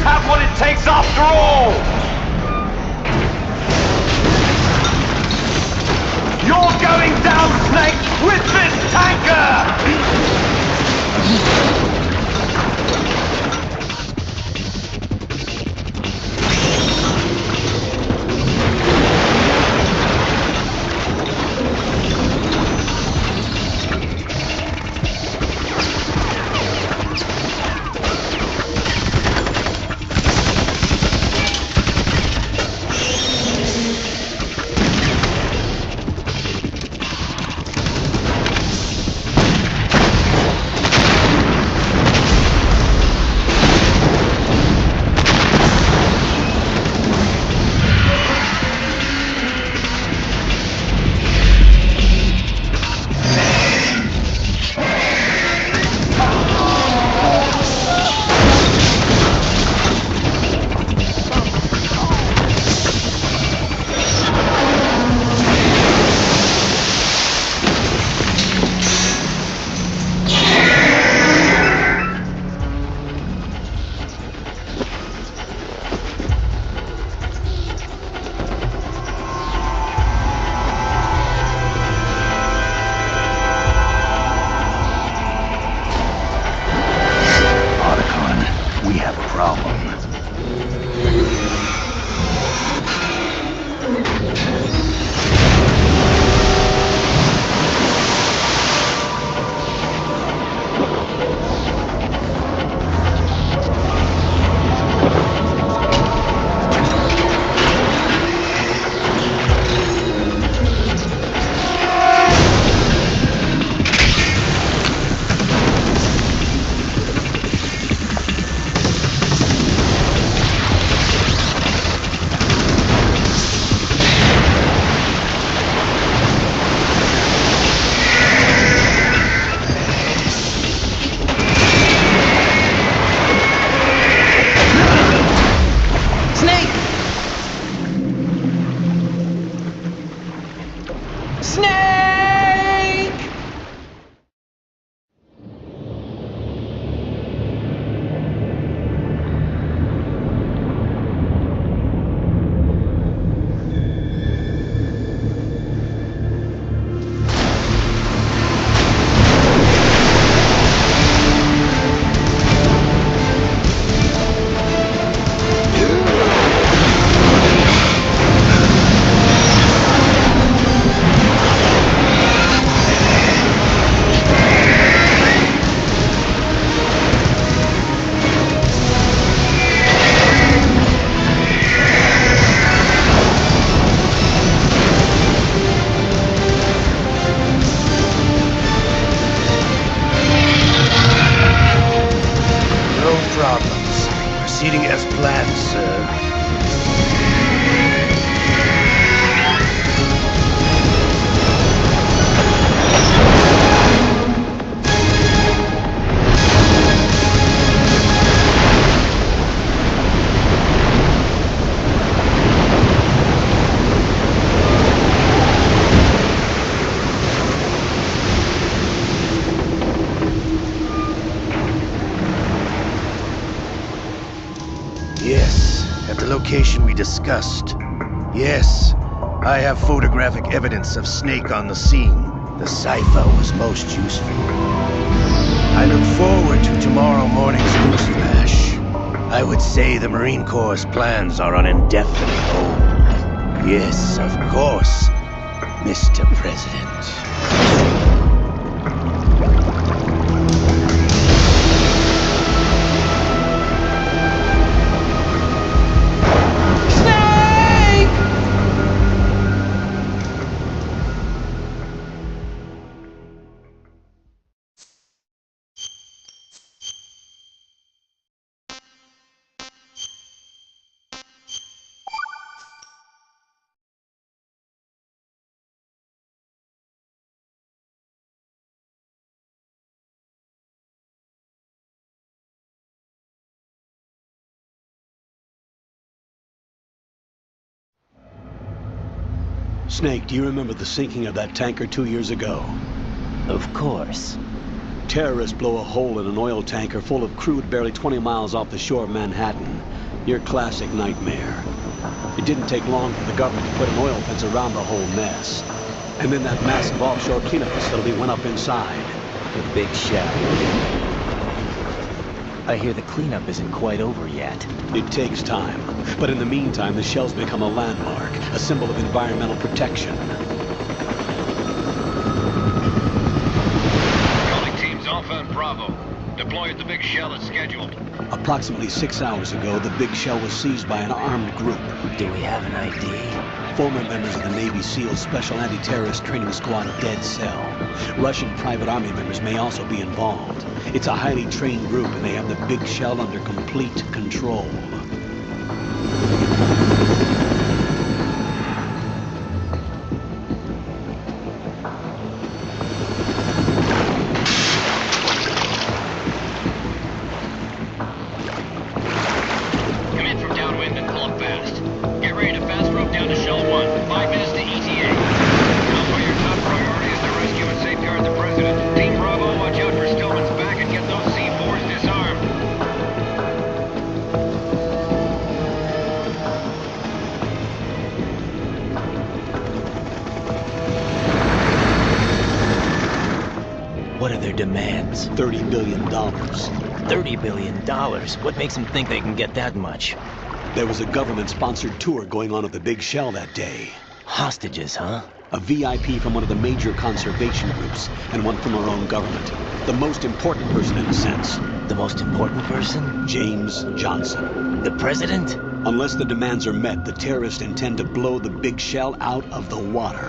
Have what it takes after all! You're going down, Snake, with this tanker! Proceeding as planned, sir. Yes, at the location we discussed. Yes, I have photographic evidence of Snake on the scene. The cipher was most useful. I look forward to tomorrow morning's newsflash. I would say the Marine Corps' plans are on indefinite hold. Yes, of course, Mr. President. Snake, do you remember the sinking of that tanker 2 years ago? Of course. Terrorists blow a hole in an oil tanker full of crude barely 20 miles off the shore of Manhattan. Your classic nightmare. It didn't take long for the government to put an oil fence around the whole mess. And then that massive offshore cleanup facility went up inside. The big shell. I hear the cleanup isn't quite over yet. It takes time. But in the meantime, the shell's become a landmark, a symbol of environmental protection. Calling teams Alpha and Bravo. Deploy at the big shell as scheduled. Approximately 6 hours ago, the big shell was seized by an armed group. Do we have an ID? Former members of the Navy SEALs Special Anti-Terrorist Training Squad Dead Cell. Russian private army members may also be involved. It's a highly trained group, and they have the big shell under complete control. Come in from downwind and pull up fast. Get ready to fast rope down to Shell 1. 5 minutes to ETA. Alpha, your top priority is to rescue and safeguard the President. Team Bravo, watch out for Stillman's back and get those C4s disarmed. What are their demands? $30 billion. $30 billion? What makes them think they can get that much? There was a government-sponsored tour going on at the big shell that day. Hostages, huh? A VIP from one of the major conservation groups, and one from our own government. The most important person in a sense. The most important person? James Johnson. The President? Unless the demands are met, the terrorists intend to blow the big shell out of the water.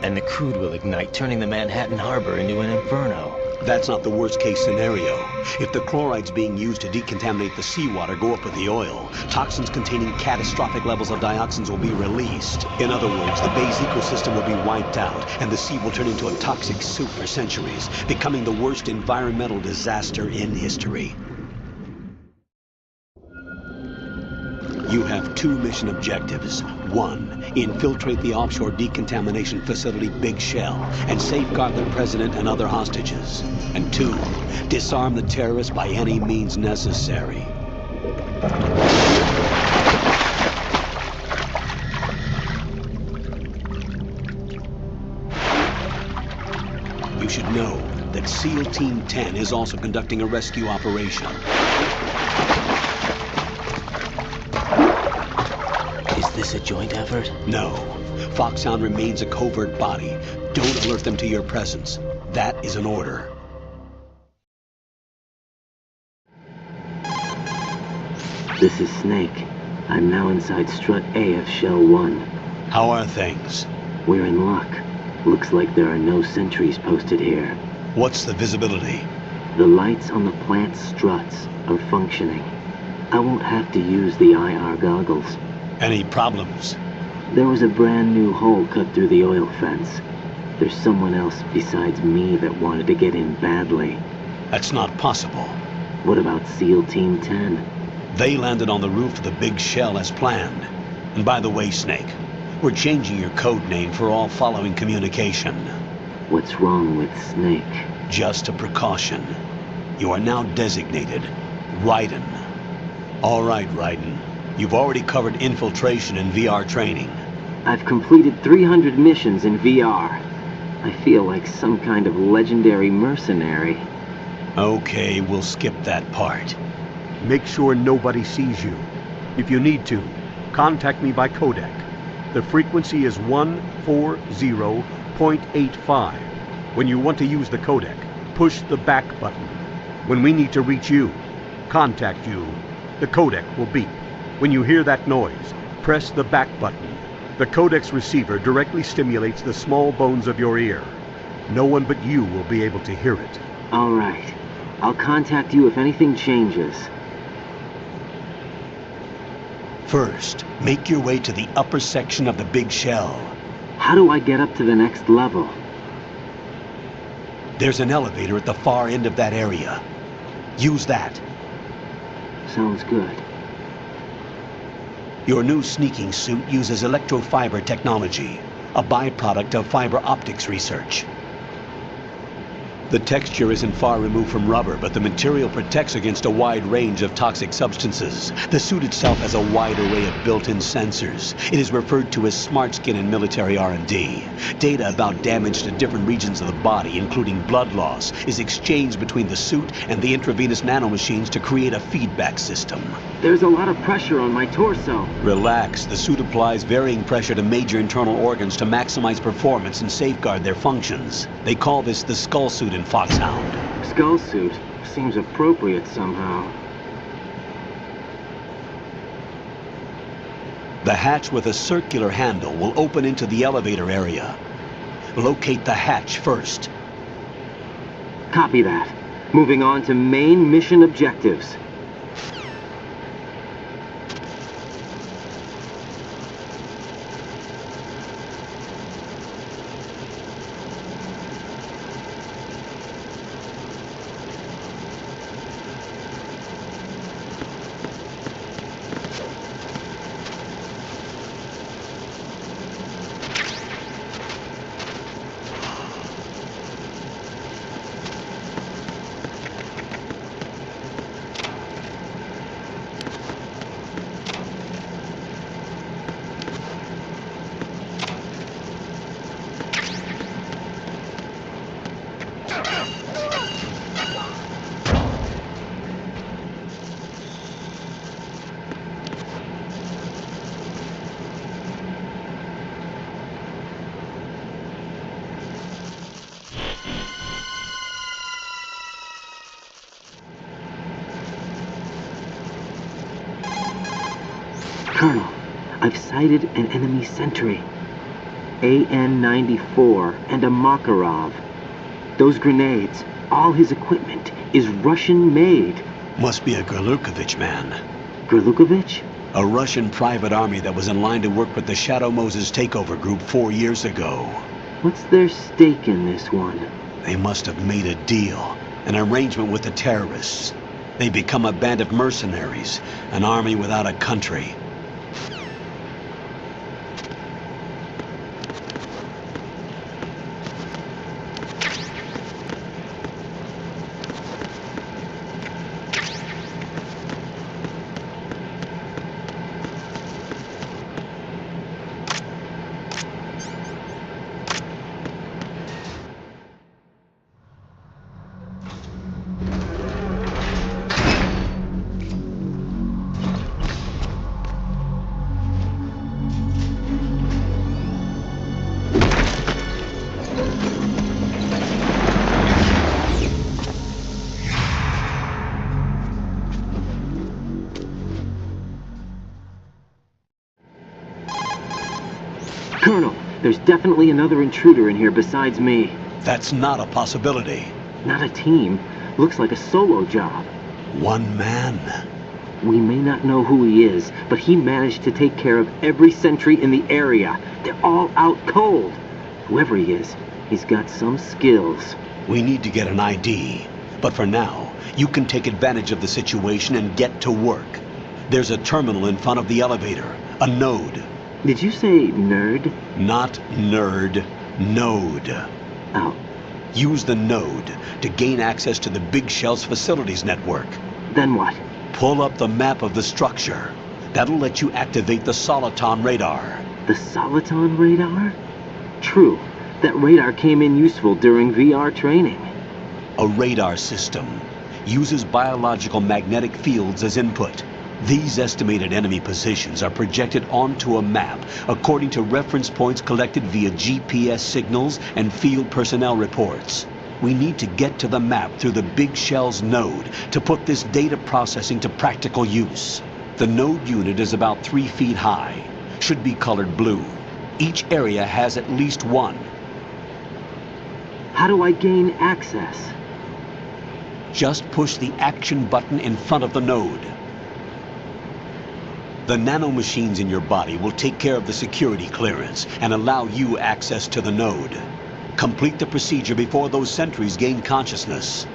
And the crude will ignite, turning the Manhattan Harbor into an inferno. That's not the worst-case scenario. If the chlorides being used to decontaminate the seawater go up with the oil, toxins containing catastrophic levels of dioxins will be released. In other words, the bay's ecosystem will be wiped out, and the sea will turn into a toxic soup for centuries, becoming the worst environmental disaster in history. You have 2 mission objectives. 1, infiltrate the offshore decontamination facility Big Shell and safeguard the President and other hostages. And 2, disarm the terrorists by any means necessary. You should know that SEAL Team 10 is also conducting a rescue operation. Is this a joint effort? No. Foxhound remains a covert body. Don't alert them to your presence. That is an order. This is Snake. I'm now inside Strut A of Shell 1. How are things? We're in luck. Looks like there are no sentries posted here. What's the visibility? The lights on the plant's struts are functioning. I won't have to use the IR goggles. Any problems? There was a brand new hole cut through the oil fence. There's someone else besides me that wanted to get in badly. That's not possible. What about SEAL Team 10? They landed on the roof of the big shell as planned. And by the way, Snake, we're changing your code name for all following communication. What's wrong with Snake? Just a precaution. You are now designated Raiden. All right, Raiden. You've already covered infiltration and VR training. I've completed 300 missions in VR. I feel like some kind of legendary mercenary. Okay, we'll skip that part. Make sure nobody sees you. If you need to, contact me by codec. The frequency is 140.85. When you want to use the codec, push the back button. When we need to reach you, contact you, the codec will beep. When you hear that noise, press the back button. The codec's receiver directly stimulates the small bones of your ear. No one but you will be able to hear it. All right. I'll contact you if anything changes. First, make your way to the upper section of the big shell. How do I get up to the next level? There's an elevator at the far end of that area. Use that. Sounds good. Your new sneaking suit uses electrofiber technology, a byproduct of fiber optics research. The texture isn't far removed from rubber, but the material protects against a wide range of toxic substances. The suit itself has a wide array of built-in sensors. It is referred to as smart skin in military R&D. Data about damage to different regions of the body, including blood loss, is exchanged between the suit and the intravenous nanomachines to create a feedback system. There's a lot of pressure on my torso. Relax. The suit applies varying pressure to major internal organs to maximize performance and safeguard their functions. They call this the skull suit in Foxhound. Skull suit seems appropriate somehow. The hatch with a circular handle will open into the elevator area. Locate the hatch first. Copy that. Moving on to main mission objectives. Colonel, I've sighted an enemy sentry. AN-94 and a Makarov. Those grenades, all his equipment, is Russian-made. Must be a Gorlukovich man. Gorlukovich? A Russian private army that was in line to work with the Shadow Moses takeover group 4 years ago. What's their stake in this one? They must have made a deal, an arrangement with the terrorists. They become a band of mercenaries, an army without a country. Colonel, there's definitely another intruder in here besides me. That's not a possibility. Not a team. Looks like a solo job. One man. We may not know who he is, but he managed to take care of every sentry in the area. They're all out cold. Whoever he is, he's got some skills. We need to get an ID. But for now, you can take advantage of the situation and get to work. There's a terminal in front of the elevator. A node. Did you say nerd? Not nerd. Node. Oh. Use the node to gain access to the Big Shell's facilities network. Then what? Pull up the map of the structure. That'll let you activate the Soliton radar. The Soliton radar? True. That radar came in useful during VR training. A radar system uses biological magnetic fields as input. These estimated enemy positions are projected onto a map according to reference points collected via GPS signals and field personnel reports. We need to get to the map through the Big Shell's node to put this data processing to practical use. The node unit is about 3 feet high, should be colored blue. Each area has at least one. How do I gain access? Just push the action button in front of the node. The nanomachines in your body will take care of the security clearance and allow you access to the node. Complete the procedure before those sentries gain consciousness.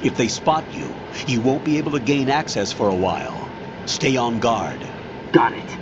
If they spot you, you won't be able to gain access for a while. Stay on guard. Got it.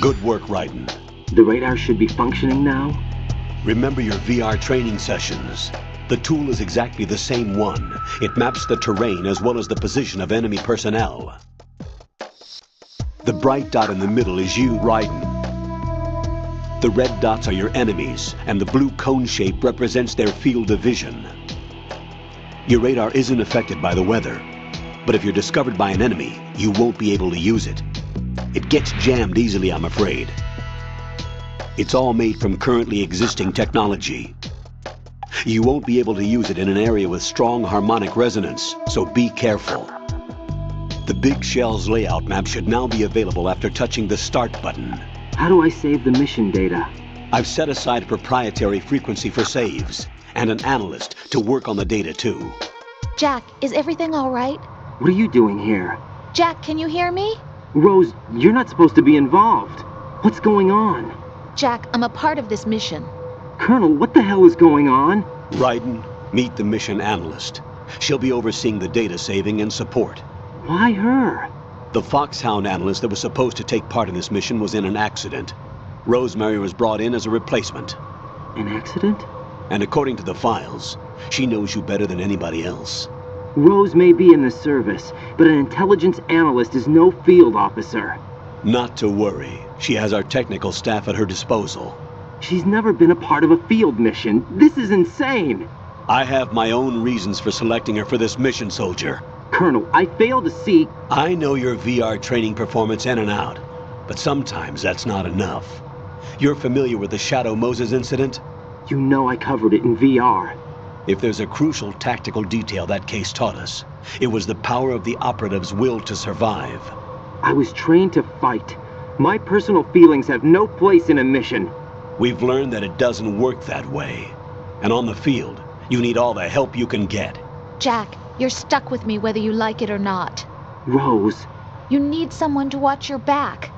Good work, Raiden. The radar should be functioning now? Remember your VR training sessions. The tool is exactly the same one. It maps the terrain as well as the position of enemy personnel. The bright dot in the middle is you, Raiden. The red dots are your enemies, and the blue cone shape represents their field of vision. Your radar isn't affected by the weather, but if you're discovered by an enemy, you won't be able to use it. It gets jammed easily, I'm afraid. It's all made from currently existing technology. You won't be able to use it in an area with strong harmonic resonance, so be careful. The Big Shell's layout map should now be available after touching the Start button. How do I save the mission data? I've set aside a proprietary frequency for saves, and an analyst to work on the data too. Jack, is everything all right? What are you doing here? Jack, can you hear me? Rose, you're not supposed to be involved. What's going on? Jack, I'm a part of this mission. Colonel, what the hell is going on? Raiden, meet the mission analyst. She'll be overseeing the data saving and support. Why her? The Foxhound analyst that was supposed to take part in this mission was in an accident. Rosemary was brought in as a replacement. An accident? And according to the files, she knows you better than anybody else. Rose may be in the service, but an intelligence analyst is no field officer. Not to worry. She has our technical staff at her disposal. She's never been a part of a field mission. This is insane! I have my own reasons for selecting her for this mission, soldier. Colonel, I fail to see... I know your VR training performance in and out, but sometimes that's not enough. You're familiar with the Shadow Moses incident? You know I covered it in VR. If there's a crucial tactical detail that case taught us, it was the power of the operative's will to survive. I was trained to fight. My personal feelings have no place in a mission. We've learned that it doesn't work that way. And on the field, you need all the help you can get. Jack, you're stuck with me whether you like it or not. Rose. You need someone to watch your back.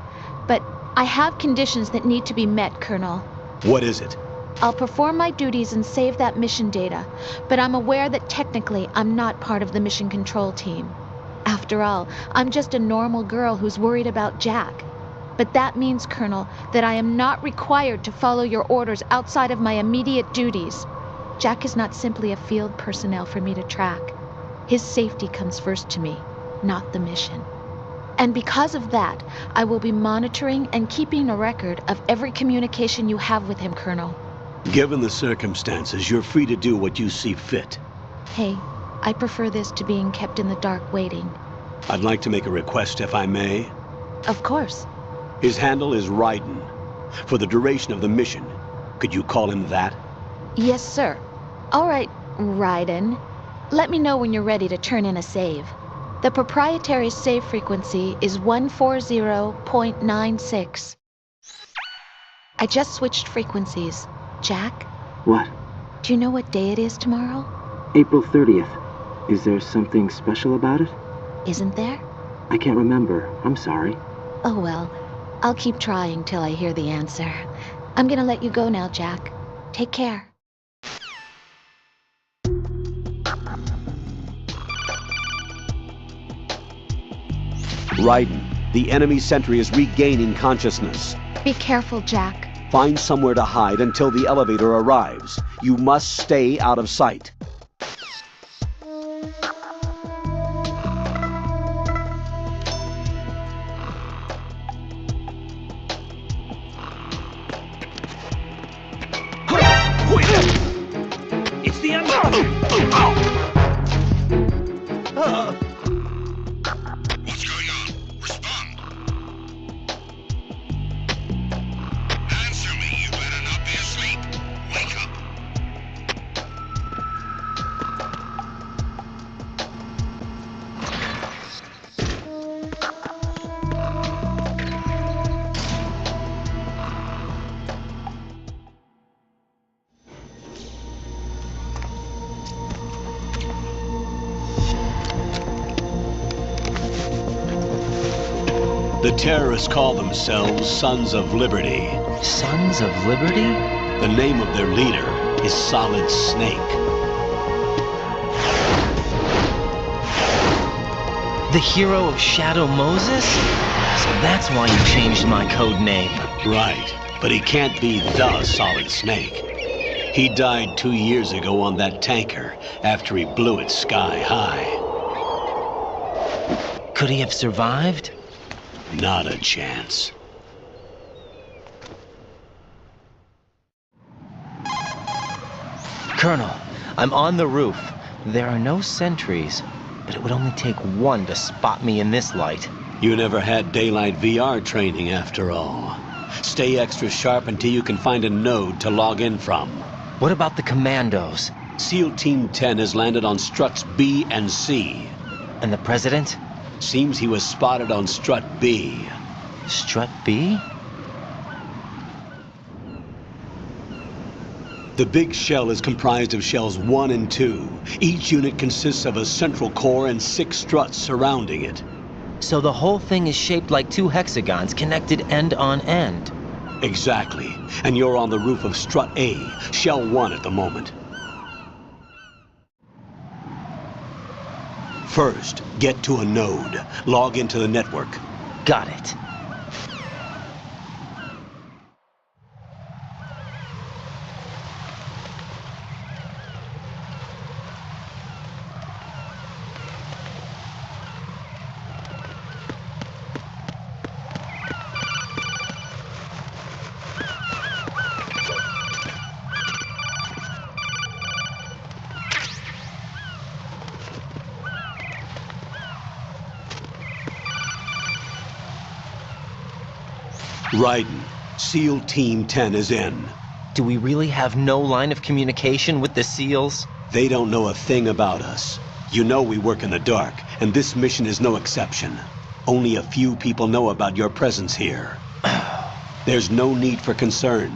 But I have conditions that need to be met, Colonel. What is it? I'll perform my duties and save that mission data, but I'm aware that technically I'm not part of the mission control team. After all, I'm just a normal girl who's worried about Jack. But that means, Colonel, that I am not required to follow your orders outside of my immediate duties. Jack is not simply a field personnel for me to track. His safety comes first to me, not the mission. And because of that, I will be monitoring and keeping a record of every communication you have with him, Colonel. Given the circumstances, you're free to do what you see fit. Hey, I prefer this to being kept in the dark waiting. I'd like to make a request, if I may. Of course. His handle is Raiden. For the duration of the mission, could you call him that? Yes, sir. All right, Raiden. Let me know when you're ready to turn in a save. The proprietary save frequency is 140.96. I just switched frequencies. Jack? What? Do you know what day it is tomorrow? April 30th. Is there something special about it? Isn't there? I can't remember. I'm sorry. Oh well, I'll keep trying till I hear the answer. I'm gonna let you go now, Jack. Take care. Raiden, the enemy sentry is regaining consciousness. Be careful, Jack. Find somewhere to hide until the elevator arrives. You must stay out of sight. It's the end. What's going on? Respond. Answer me. You better not be asleep. Wake up. The terrorists call themselves Sons of Liberty. Sons of Liberty? The name of their leader is Solid Snake. The hero of Shadow Moses? So that's why you changed my code name. Right, but he can't be the Solid Snake. He died 2 years ago on that tanker after he blew it sky high. Could he have survived? Not a chance. Colonel, I'm on the roof. There are no sentries, but it would only take one to spot me in this light. You never had daylight VR training after all. Stay extra sharp until you can find a node to log in from. What about the commandos? SEAL Team 10 has landed on struts B and C. And the president? Seems he was spotted on strut B. Strut B? The big shell is comprised of shells 1 and 2. Each unit consists of a central core and 6 struts surrounding it. So the whole thing is shaped like 2 hexagons connected end on end. Exactly. And you're on the roof of strut A, shell 1 at the moment. First, get to a node. Log into the network. Got it. Raiden, SEAL Team 10 is in. Do we really have no line of communication with the SEALs? They don't know a thing about us. You know we work in the dark, and this mission is no exception. Only a few people know about your presence here. There's no need for concern.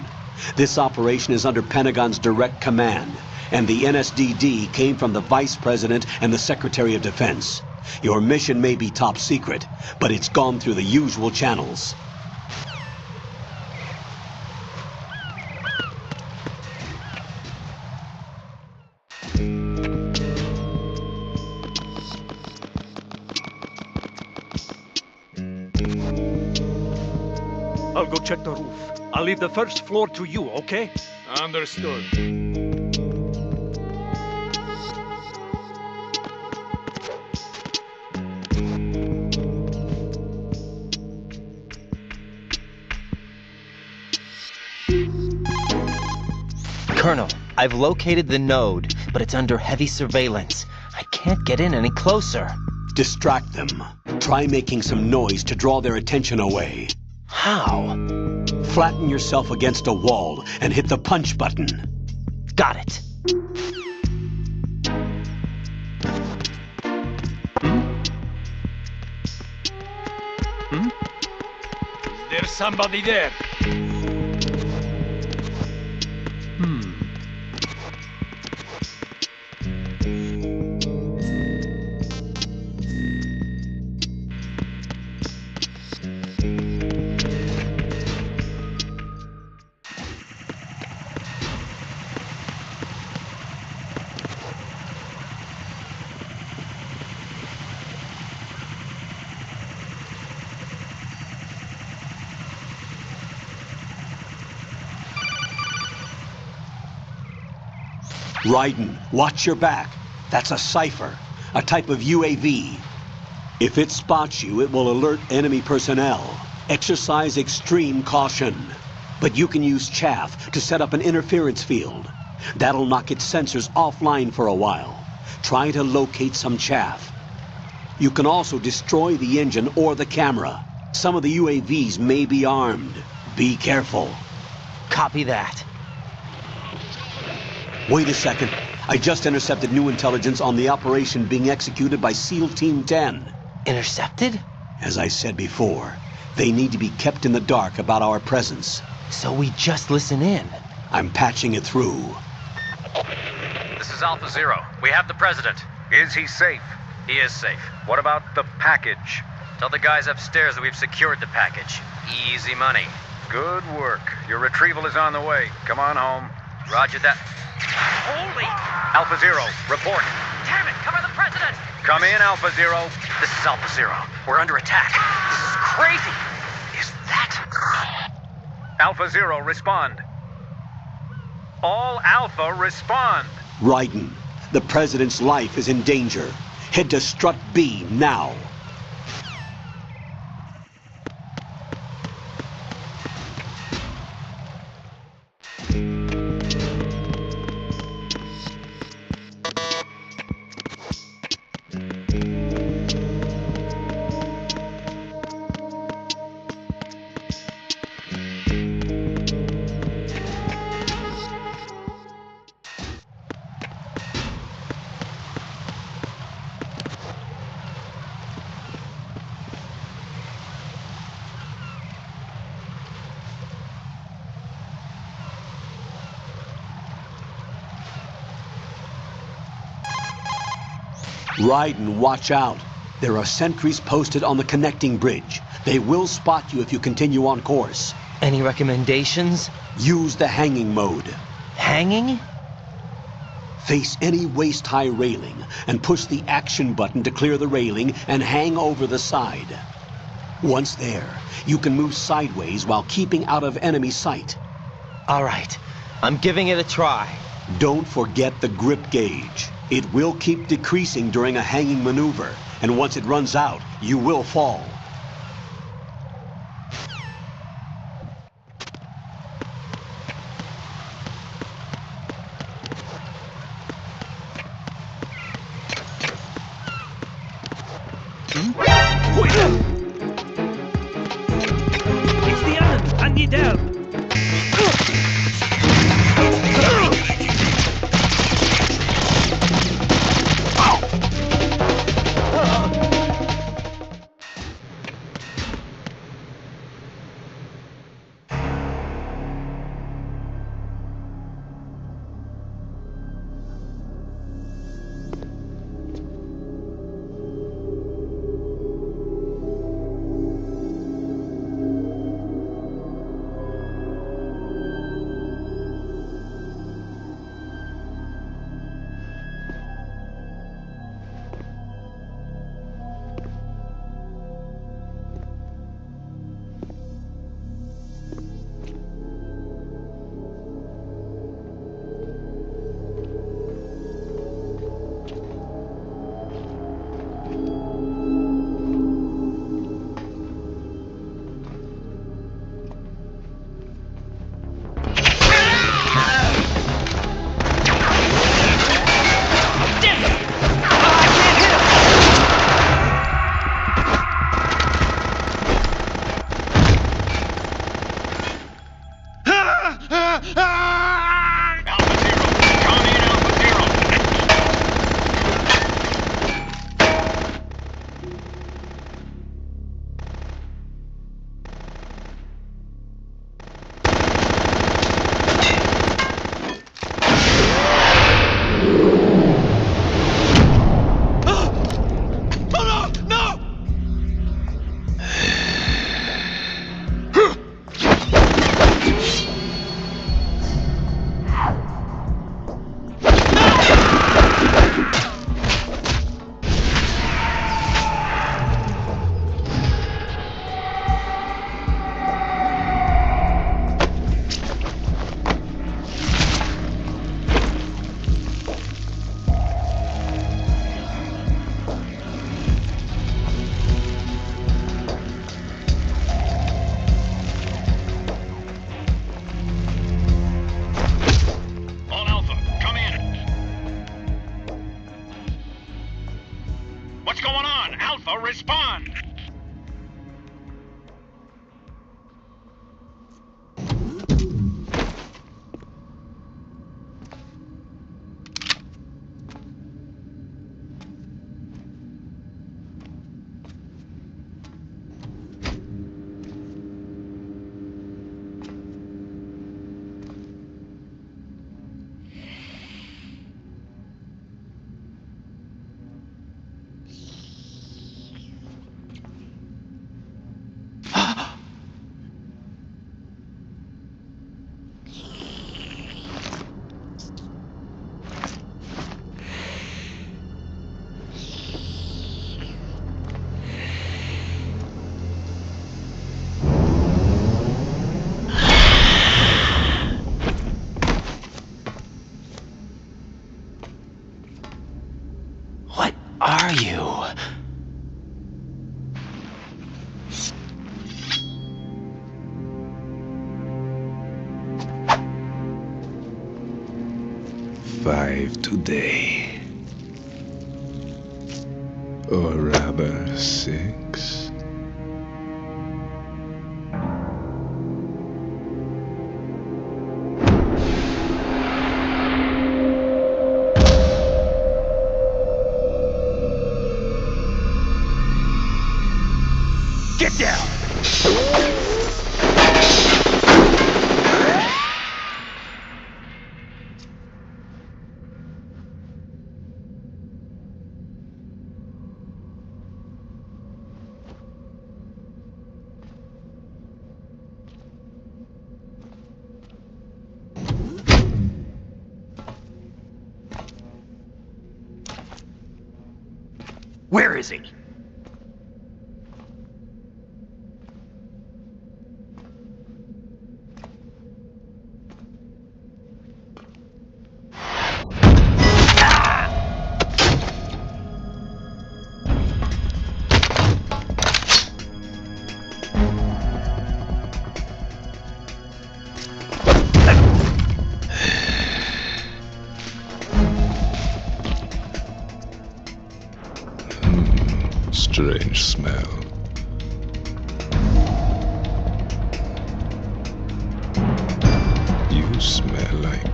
This operation is under Pentagon's direct command, and the NSDD came from the Vice President and the Secretary of Defense. Your mission may be top secret, but it's gone through the usual channels. I'll go check the roof. I'll leave the first floor to you, okay? Understood. Colonel, I've located the node, but it's under heavy surveillance. I can't get in any closer. Distract them. Try making some noise to draw their attention away. How? Flatten yourself against a wall and hit the punch button. Got it. There's somebody there. Raiden, watch your back. That's a cipher, a type of UAV. If it spots you, it will alert enemy personnel. Exercise extreme caution. But you can use chaff to set up an interference field. That'll knock its sensors offline for a while. Try to locate some chaff. You can also destroy the engine or the camera. Some of the UAVs may be armed. Be careful. Copy that. Wait a second. I just intercepted new intelligence on the operation being executed by SEAL Team 10. Intercepted? As I said before, they need to be kept in the dark about our presence. So we just listen in. I'm patching it through. This is Alpha Zero. We have the president. Is he safe? He is safe. What about the package? Tell the guys upstairs that we've secured the package. Easy money. Good work. Your retrieval is on the way. Come on home. Roger that. Holy! Alpha Zero, report. Damn it! Cover the president! Come in, Alpha Zero. This is Alpha Zero. We're under attack. This is crazy! Is that... Alpha Zero, respond. All Alpha, respond. Raiden, the president's life is in danger. Head to Strut B now. Raiden, watch out. There are sentries posted on the connecting bridge. They will spot you if you continue on course. Any recommendations? Use the hanging mode. Hanging? Face any waist-high railing and push the action button to clear the railing and hang over the side. Once there, you can move sideways while keeping out of enemy sight. All right, I'm giving it a try. Don't forget the grip gauge. It will keep decreasing during a hanging maneuver, and once it runs out, you will fall. It's the enemy! What's going on? Alpha, respond! What are you? Five today. Or rather, 6. Get down! Where is he? Strange smell. You smell like...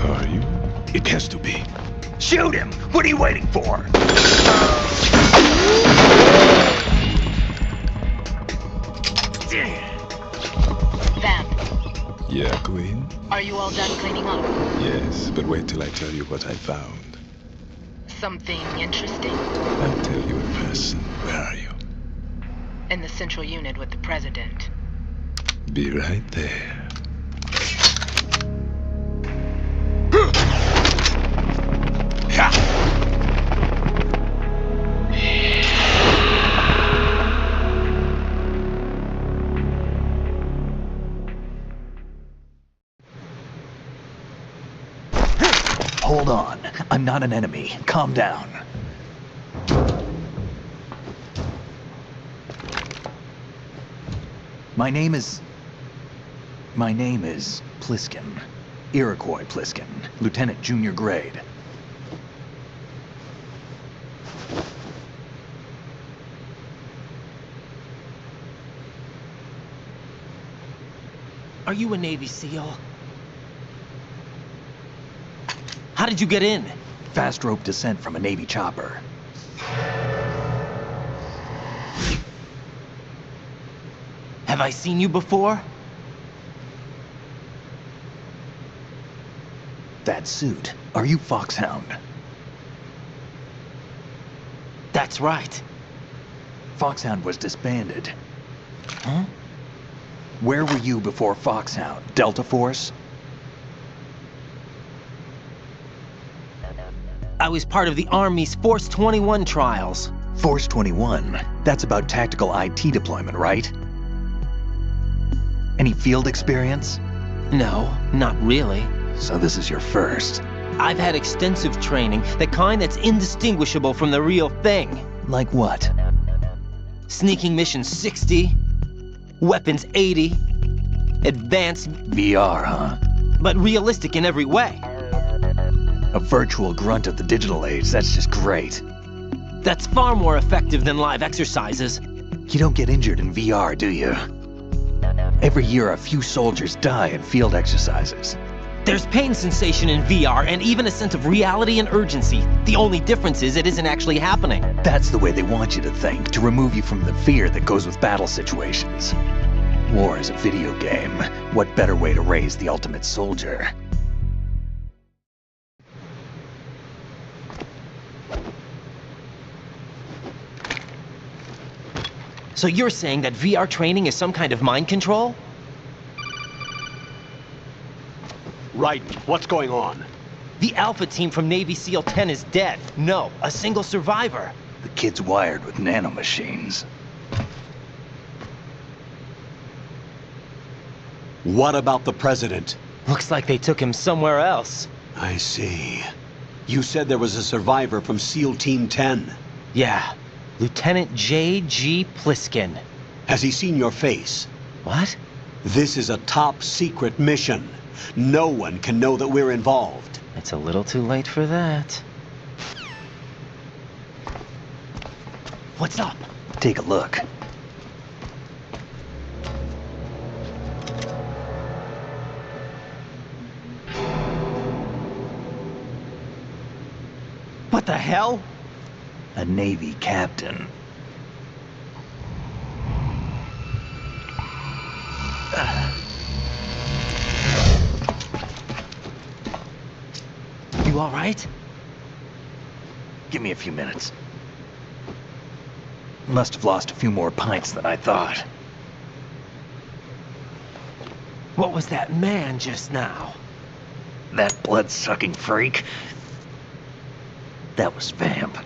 Are you? It has to be. Shoot him! What are you waiting for? Vamp, Yeah, Queen? are you all done cleaning up? Yes, but wait till I tell you what I found. Something interesting? I'll tell you in person. Where are you? In the central unit with the president. Be right there. Hold on. I'm not an enemy. Calm down. My name is Pliskin. Iroquois Pliskin. Lieutenant Junior Grade. Are you a Navy SEAL? How did you get in? Fast rope descent from a Navy chopper. Have I seen you before? That suit. Are you Foxhound? That's right. Foxhound was disbanded. Huh? Where were you before Foxhound? Delta Force? I was part of the Army's Force 21 trials. Force 21? That's about tactical IT deployment, right? Any field experience? No, not really. So this is your first. I've had extensive training, the kind that's indistinguishable from the real thing. Like what? Sneaking mission 60, weapons 80, advanced... VR, huh? But realistic in every way. A virtual grunt of the digital age, that's just great. That's far more effective than live exercises. You don't get injured in VR, do you? Every year, a few soldiers die in field exercises. There's pain sensation in VR and even a sense of reality and urgency. The only difference is it isn't actually happening. That's the way they want you to think, to remove you from the fear that goes with battle situations. War is a video game. What better way to raise the ultimate soldier? So you're saying that VR training is some kind of mind control? Right. What's going on? The Alpha team from Navy SEAL 10 is dead. No, a single survivor. The kid's wired with nanomachines. What about the president? Looks like they took him somewhere else. I see. You said there was a survivor from SEAL Team 10. Yeah. Lieutenant J.G. Pliskin. Has he seen your face? What? This is a top secret mission. No one can know that we're involved. It's a little too late for that. What's up? Take a look. What the hell? A Navy captain. You all right? Give me a few minutes. Must have lost a few more pints than I thought. What was that man just now? That blood-sucking freak? That was Vamp.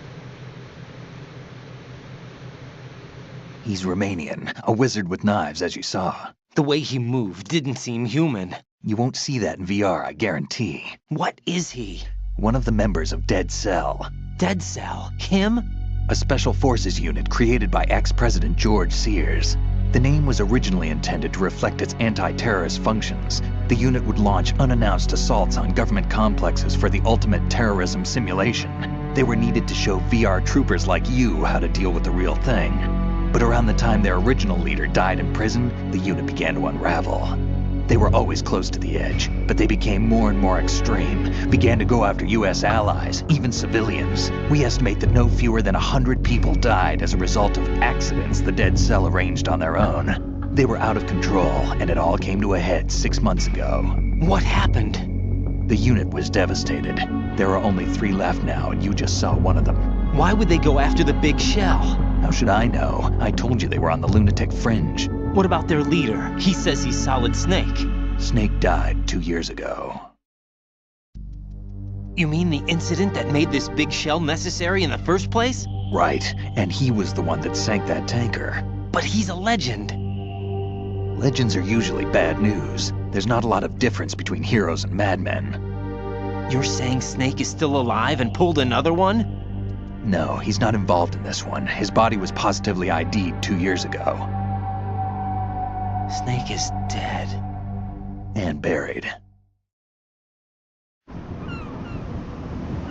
He's Romanian, a wizard with knives, as you saw. The way he moved didn't seem human. You won't see that in VR, I guarantee. What is he? One of the members of Dead Cell. Dead Cell? Him? A special forces unit created by ex-President George Sears. The name was originally intended to reflect its anti-terrorist functions. The unit would launch unannounced assaults on government complexes for the ultimate terrorism simulation. They were needed to show VR troopers like you how to deal with the real thing. But around the time their original leader died in prison, the unit began to unravel. They were always close to the edge, but they became more and more extreme, began to go after U.S. allies, even civilians. We estimate that no fewer than 100 people died as a result of accidents the Dead Cell arranged on their own. They were out of control, and it all came to a head 6 months ago. What happened? The unit was devastated. There are only 3 left now, and you just saw one of them. Why would they go after the big shell? How should I know? I told you they were on the lunatic fringe. What about their leader? He says he's Solid Snake. Snake died 2 years ago. You mean the incident that made this big shell necessary in the first place? Right, and he was the one that sank that tanker. But he's a legend. Legends are usually bad news. There's not a lot of difference between heroes and madmen. You're saying Snake is still alive and pulled another one? No, he's not involved in this one. His body was positively ID'd 2 years ago. Snake is dead. And buried.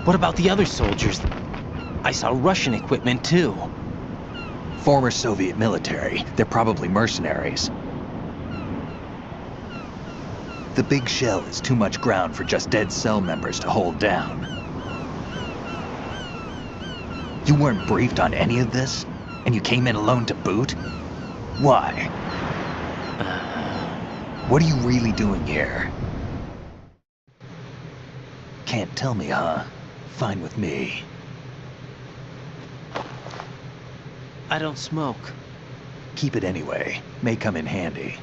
What about the other soldiers? I saw Russian equipment too. Former Soviet military. They're probably mercenaries. The big shell is too much ground for just Dead Cell members to hold down. You weren't briefed on any of this? And you came in alone to boot? Why? What are you really doing here? Can't tell me, huh? Fine with me. I don't smoke. Keep it anyway. May come in handy.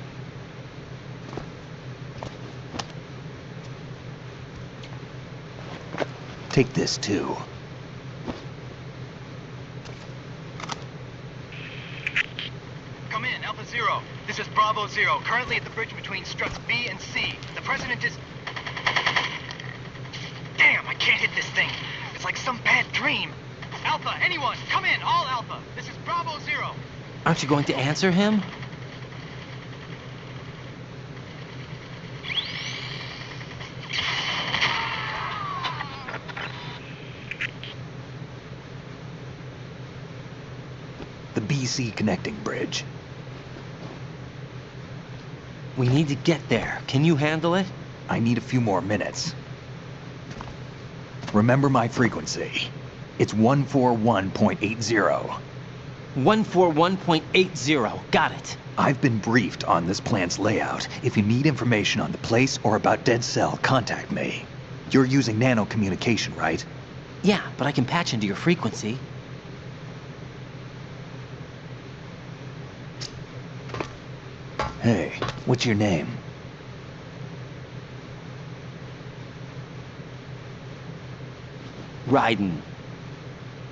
Take this too. Come in, Alpha Zero. This is Bravo Zero, currently at the bridge between struts B and C. The president is... Damn, I can't hit this thing. It's like some bad dream. Alpha, anyone, come in, all Alpha. This is Bravo Zero. Aren't you going to answer him? the BC connecting bridge. We need to get there. Can you handle it? I need a few more minutes. Remember my frequency. It's 141.80. 141.80. Got it. I've been briefed on this plant's layout. If you need information on the place or about Dead Cell, contact me. You're using nano communication, right? Yeah, but I can patch into your frequency. Hey, what's your name? Raiden.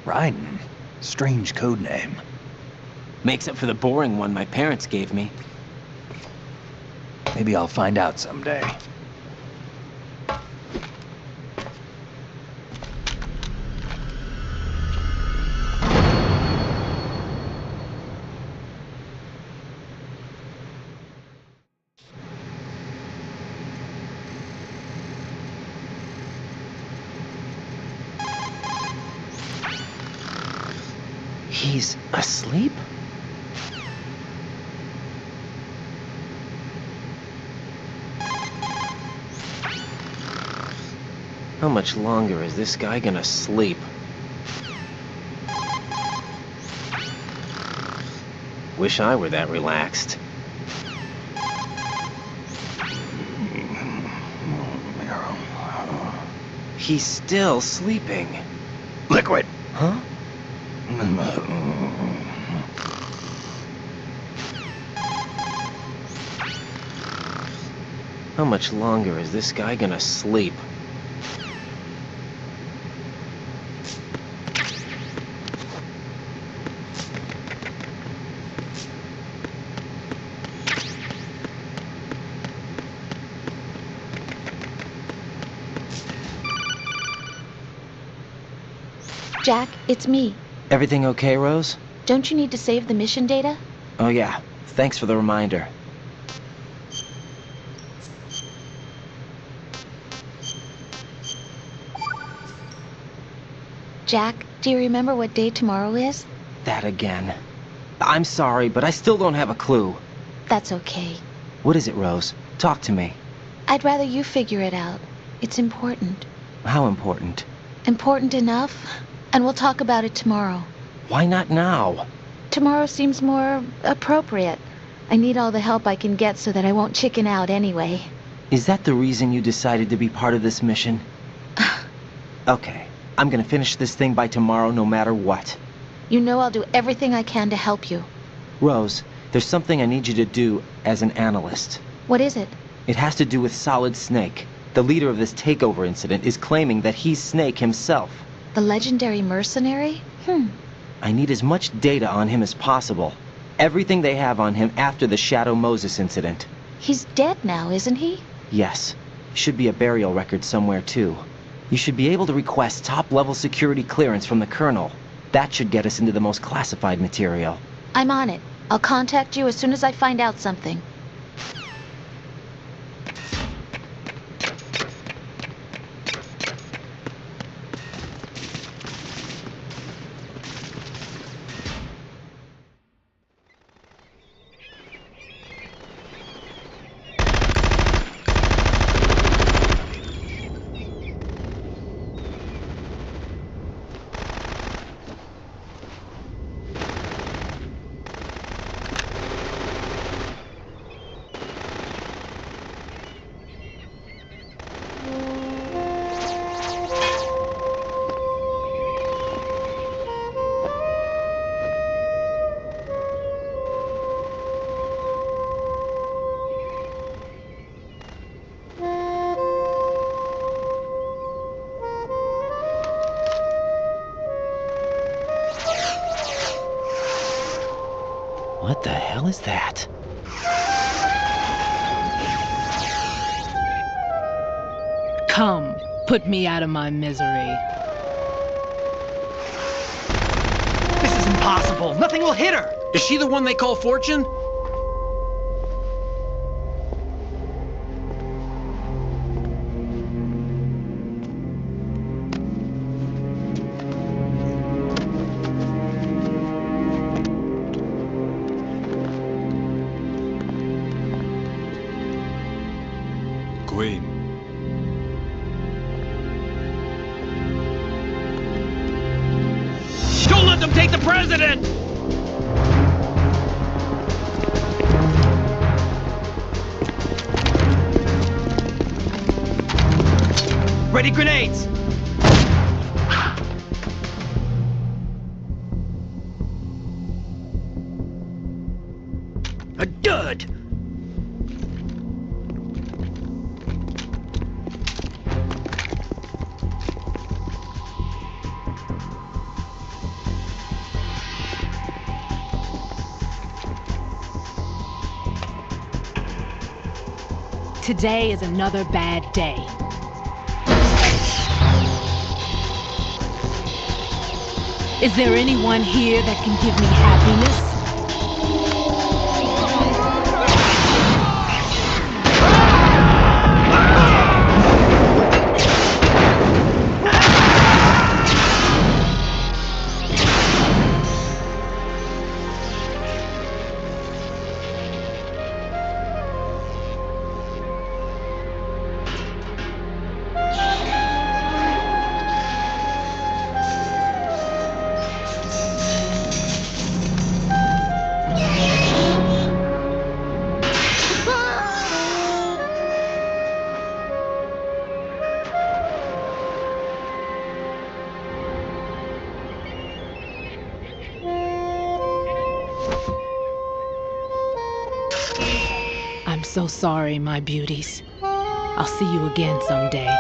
Raiden? Strange code name. Makes up for the boring one my parents gave me. Maybe I'll find out someday. He's asleep? How much longer is this guy gonna sleep? Wish I were that relaxed. He's still sleeping. Liquid! Huh? How much longer is this guy gonna sleep? Jack, it's me. Everything okay, Rose? Don't you need to save the mission data? Oh yeah, thanks for the reminder. Jack, do you remember what day tomorrow is? That again. I'm sorry, but I still don't have a clue. That's okay. What is it, Rose? Talk to me. I'd rather you figure it out. It's important. How important? Important enough, and we'll talk about it tomorrow. Why not now? Tomorrow seems more appropriate. I need all the help I can get so that I won't chicken out anyway. Is that the reason you decided to be part of this mission? Okay, I'm gonna finish this thing by tomorrow no matter what. You know I'll do everything I can to help you. Rose, there's something I need you to do as an analyst. What is it? It has to do with Solid Snake. The leader of this takeover incident is claiming that he's Snake himself. The legendary mercenary? I need as much data on him as possible. Everything they have on him after the Shadow Moses incident. He's dead now, isn't he? Yes. Should be a burial record somewhere, too. You should be able to request top-level security clearance from the Colonel. That should get us into the most classified material. I'm on it. I'll contact you as soon as I find out something. What the hell is that? Come, put me out of my misery. This is impossible. Nothing will hit her. Is she the one they call Fortune? take the president! Ready grenades! A dud! Today is another bad day. Is there anyone here that can give me happiness? I'm so sorry, my beauties. I'll see you again someday.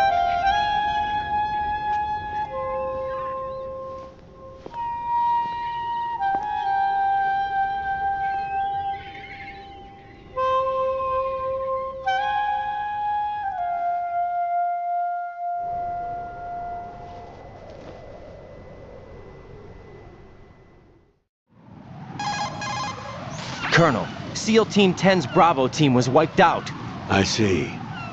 Colonel, SEAL Team 10's Bravo team was wiped out. I see.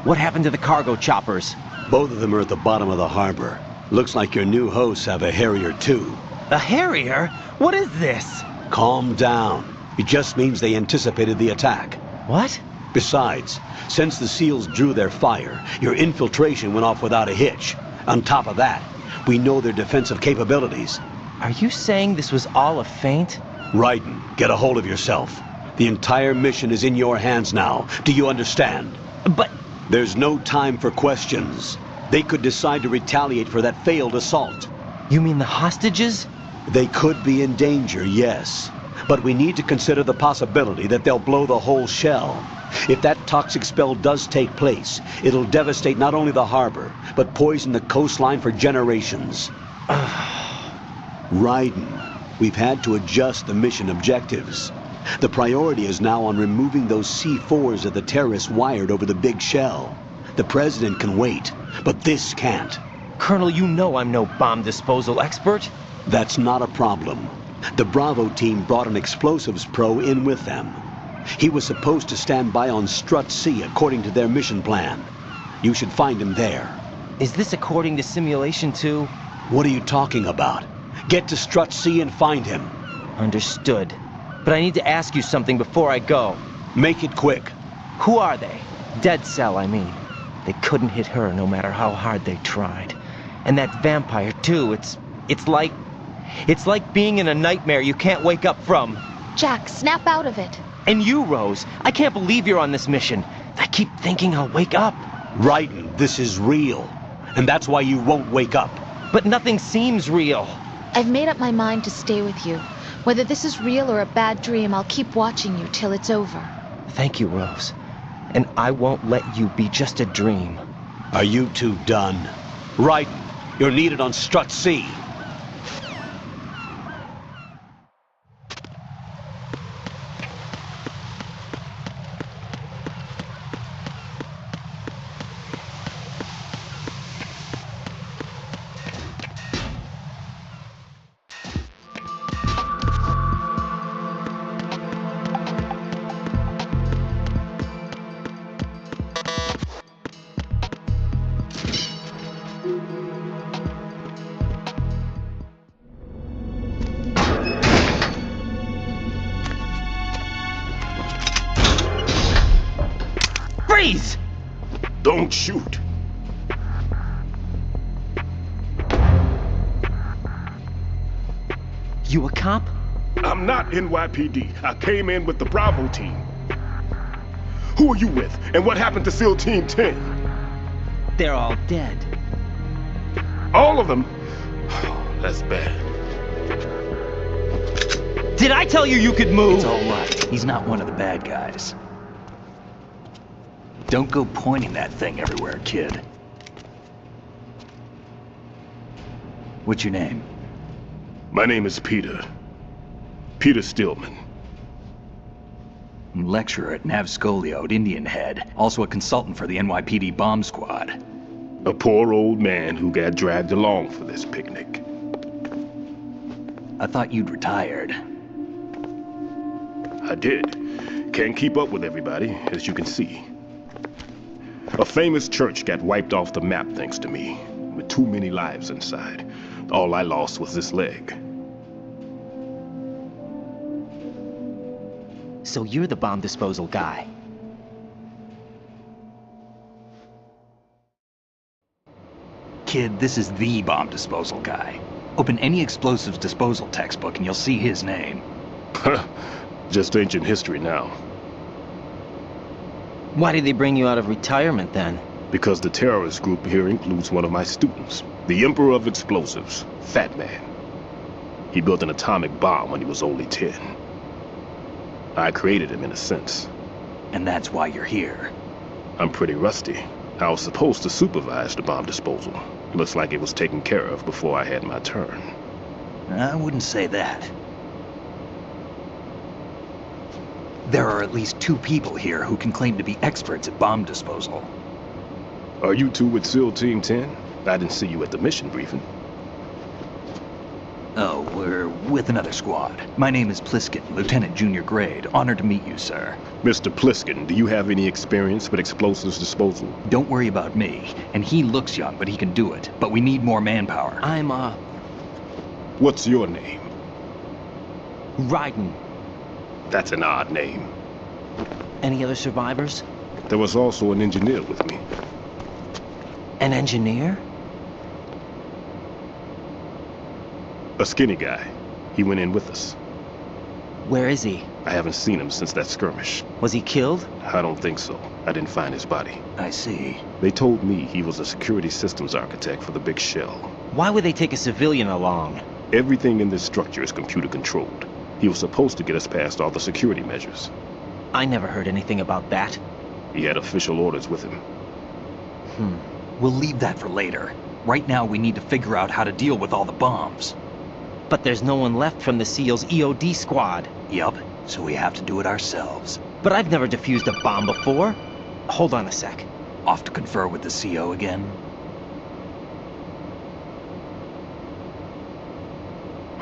What happened to the cargo choppers? Both of them are at the bottom of the harbor. Looks like your new hosts have a Harrier too. A Harrier? What is this? Calm down. It just means they anticipated the attack. What? Besides, since the SEALs drew their fire, your infiltration went off without a hitch. On top of that, we know their defensive capabilities. Are you saying this was all a feint? Raiden, get a hold of yourself. The entire mission is in your hands now. Do you understand? But... There's no time for questions. They could decide to retaliate for that failed assault. You mean the hostages? They could be in danger, yes. But we need to consider the possibility that they'll blow the whole shell. If that toxic spell does take place, it'll devastate not only the harbor, but poison the coastline for generations. Raiden, we've had to adjust the mission objectives. The priority is now on removing those C4s that the terrorists wired over the big shell. The president can wait, but this can't. Colonel, you know I'm no bomb disposal expert. That's not a problem. The Bravo team brought an explosives pro in with them. He was supposed to stand by on Strut C according to their mission plan. You should find him there. Is this according to Simulation 2? What are you talking about? Get to Strut C and find him. Understood. But I need to ask you something before I go. Make it quick. Who are they? Dead Cell, I mean. They couldn't hit her no matter how hard they tried. And that vampire, too, it's like being in a nightmare you can't wake up from. Jack, snap out of it. And you, Rose, I can't believe you're on this mission. I keep thinking I'll wake up. Raiden, this is real. And that's why you won't wake up. But nothing seems real. I've made up my mind to stay with you. Whether this is real or a bad dream, I'll keep watching you till it's over. Thank you, Rose. And I won't let you be just a dream. Are you two done? Raiden, you're needed on Strut C. Freeze! Don't shoot. You a cop? I'm not NYPD. I came in with the Bravo team. Who are you with? And what happened to SEAL Team 10? They're all dead. All of them? That's bad. Did I tell you could move? It's all right. He's not one of the bad guys. Don't go pointing that thing everywhere, kid. What's your name? My name is Peter. Peter Stillman. Lecturer at Nav Scolio at Indian Head. Also a consultant for the NYPD bomb squad. A poor old man who got dragged along for this picnic. I thought you'd retired. I did. Can't keep up with everybody, as you can see. A famous church got wiped off the map thanks to me, with too many lives inside. All I lost was this leg. So you're the bomb disposal guy. Kid, this is the bomb disposal guy. Open any explosives disposal textbook and you'll see his name. Just ancient history now. Why did they bring you out of retirement then? Because the terrorist group here includes one of my students, the Emperor of Explosives, Fat Man. He built an atomic bomb when he was only 10. I created him in a sense. And that's why you're here. I'm pretty rusty. I was supposed to supervise the bomb disposal. Looks like it was taken care of before I had my turn. I wouldn't say that. There are at least 2 people here who can claim to be experts at bomb disposal. Are you 2 with SEAL Team 10? I didn't see you at the mission briefing. Oh, we're with another squad. My name is Pliskin, Lieutenant Junior Grade. Honored to meet you, sir. Mr. Pliskin, do you have any experience with explosives disposal? Don't worry about me. And he looks young, but he can do it. But we need more manpower. I'm, What's your name? Raiden. That's an odd name. Any other survivors? There was also an engineer with me. An engineer? A skinny guy. He went in with us. Where is he? I haven't seen him since that skirmish. Was he killed? I don't think so. I didn't find his body. I see. They told me he was a security systems architect for the big shell. Why would they take a civilian along? Everything in this structure is computer controlled. He was supposed to get us past all the security measures. I never heard anything about that. He had official orders with him. We'll leave that for later. Right now we need to figure out how to deal with all the bombs. But there's no one left from the SEAL's EOD squad. Yup, so we have to do it ourselves. But I've never defused a bomb before. Hold on a sec. Off to confer with the CO again?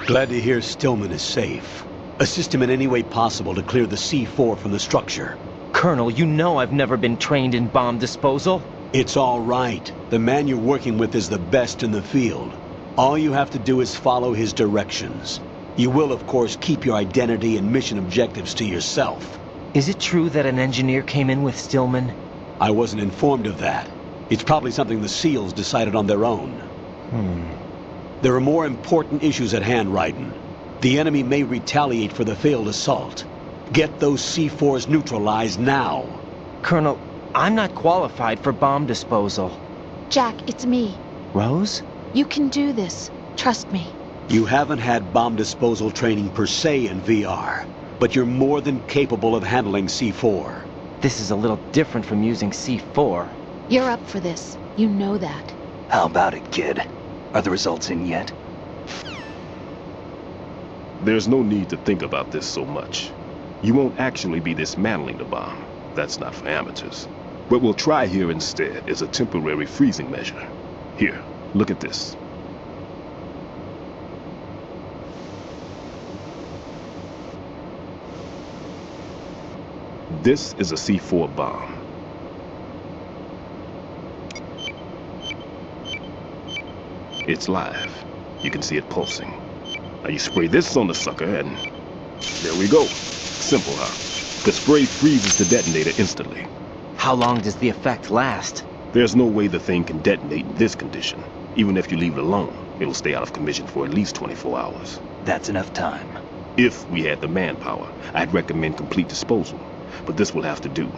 Glad to hear Stillman is safe. Assist him in any way possible to clear the C4 from the structure. Colonel, you know I've never been trained in bomb disposal. It's all right. The man you're working with is the best in the field. All you have to do is follow his directions. You will, of course, keep your identity and mission objectives to yourself. Is it true that an engineer came in with Stillman? I wasn't informed of that. It's probably something the SEALs decided on their own. There are more important issues at hand, Raiden. The enemy may retaliate for the failed assault. Get those C4s neutralized now. Colonel, I'm not qualified for bomb disposal. Jack, it's me. Rose? You can do this. Trust me. You haven't had bomb disposal training per se in VR, but you're more than capable of handling C4. This is a little different from using C4. You're up for this. You know that. How about it, kid? Are the results in yet? There's no need to think about this so much. You won't actually be dismantling the bomb. That's not for amateurs. What we'll try here instead is a temporary freezing measure. Here, look at this. This is a C4 bomb. It's live. You can see it pulsing. Now you spray this on the sucker and there we go. Simple, huh? The spray freezes the detonator instantly. How long does the effect last? There's no way the thing can detonate in this condition. Even if you leave it alone, it'll stay out of commission for at least 24 hours. That's enough time. If we had the manpower, I'd recommend complete disposal. But this will have to do.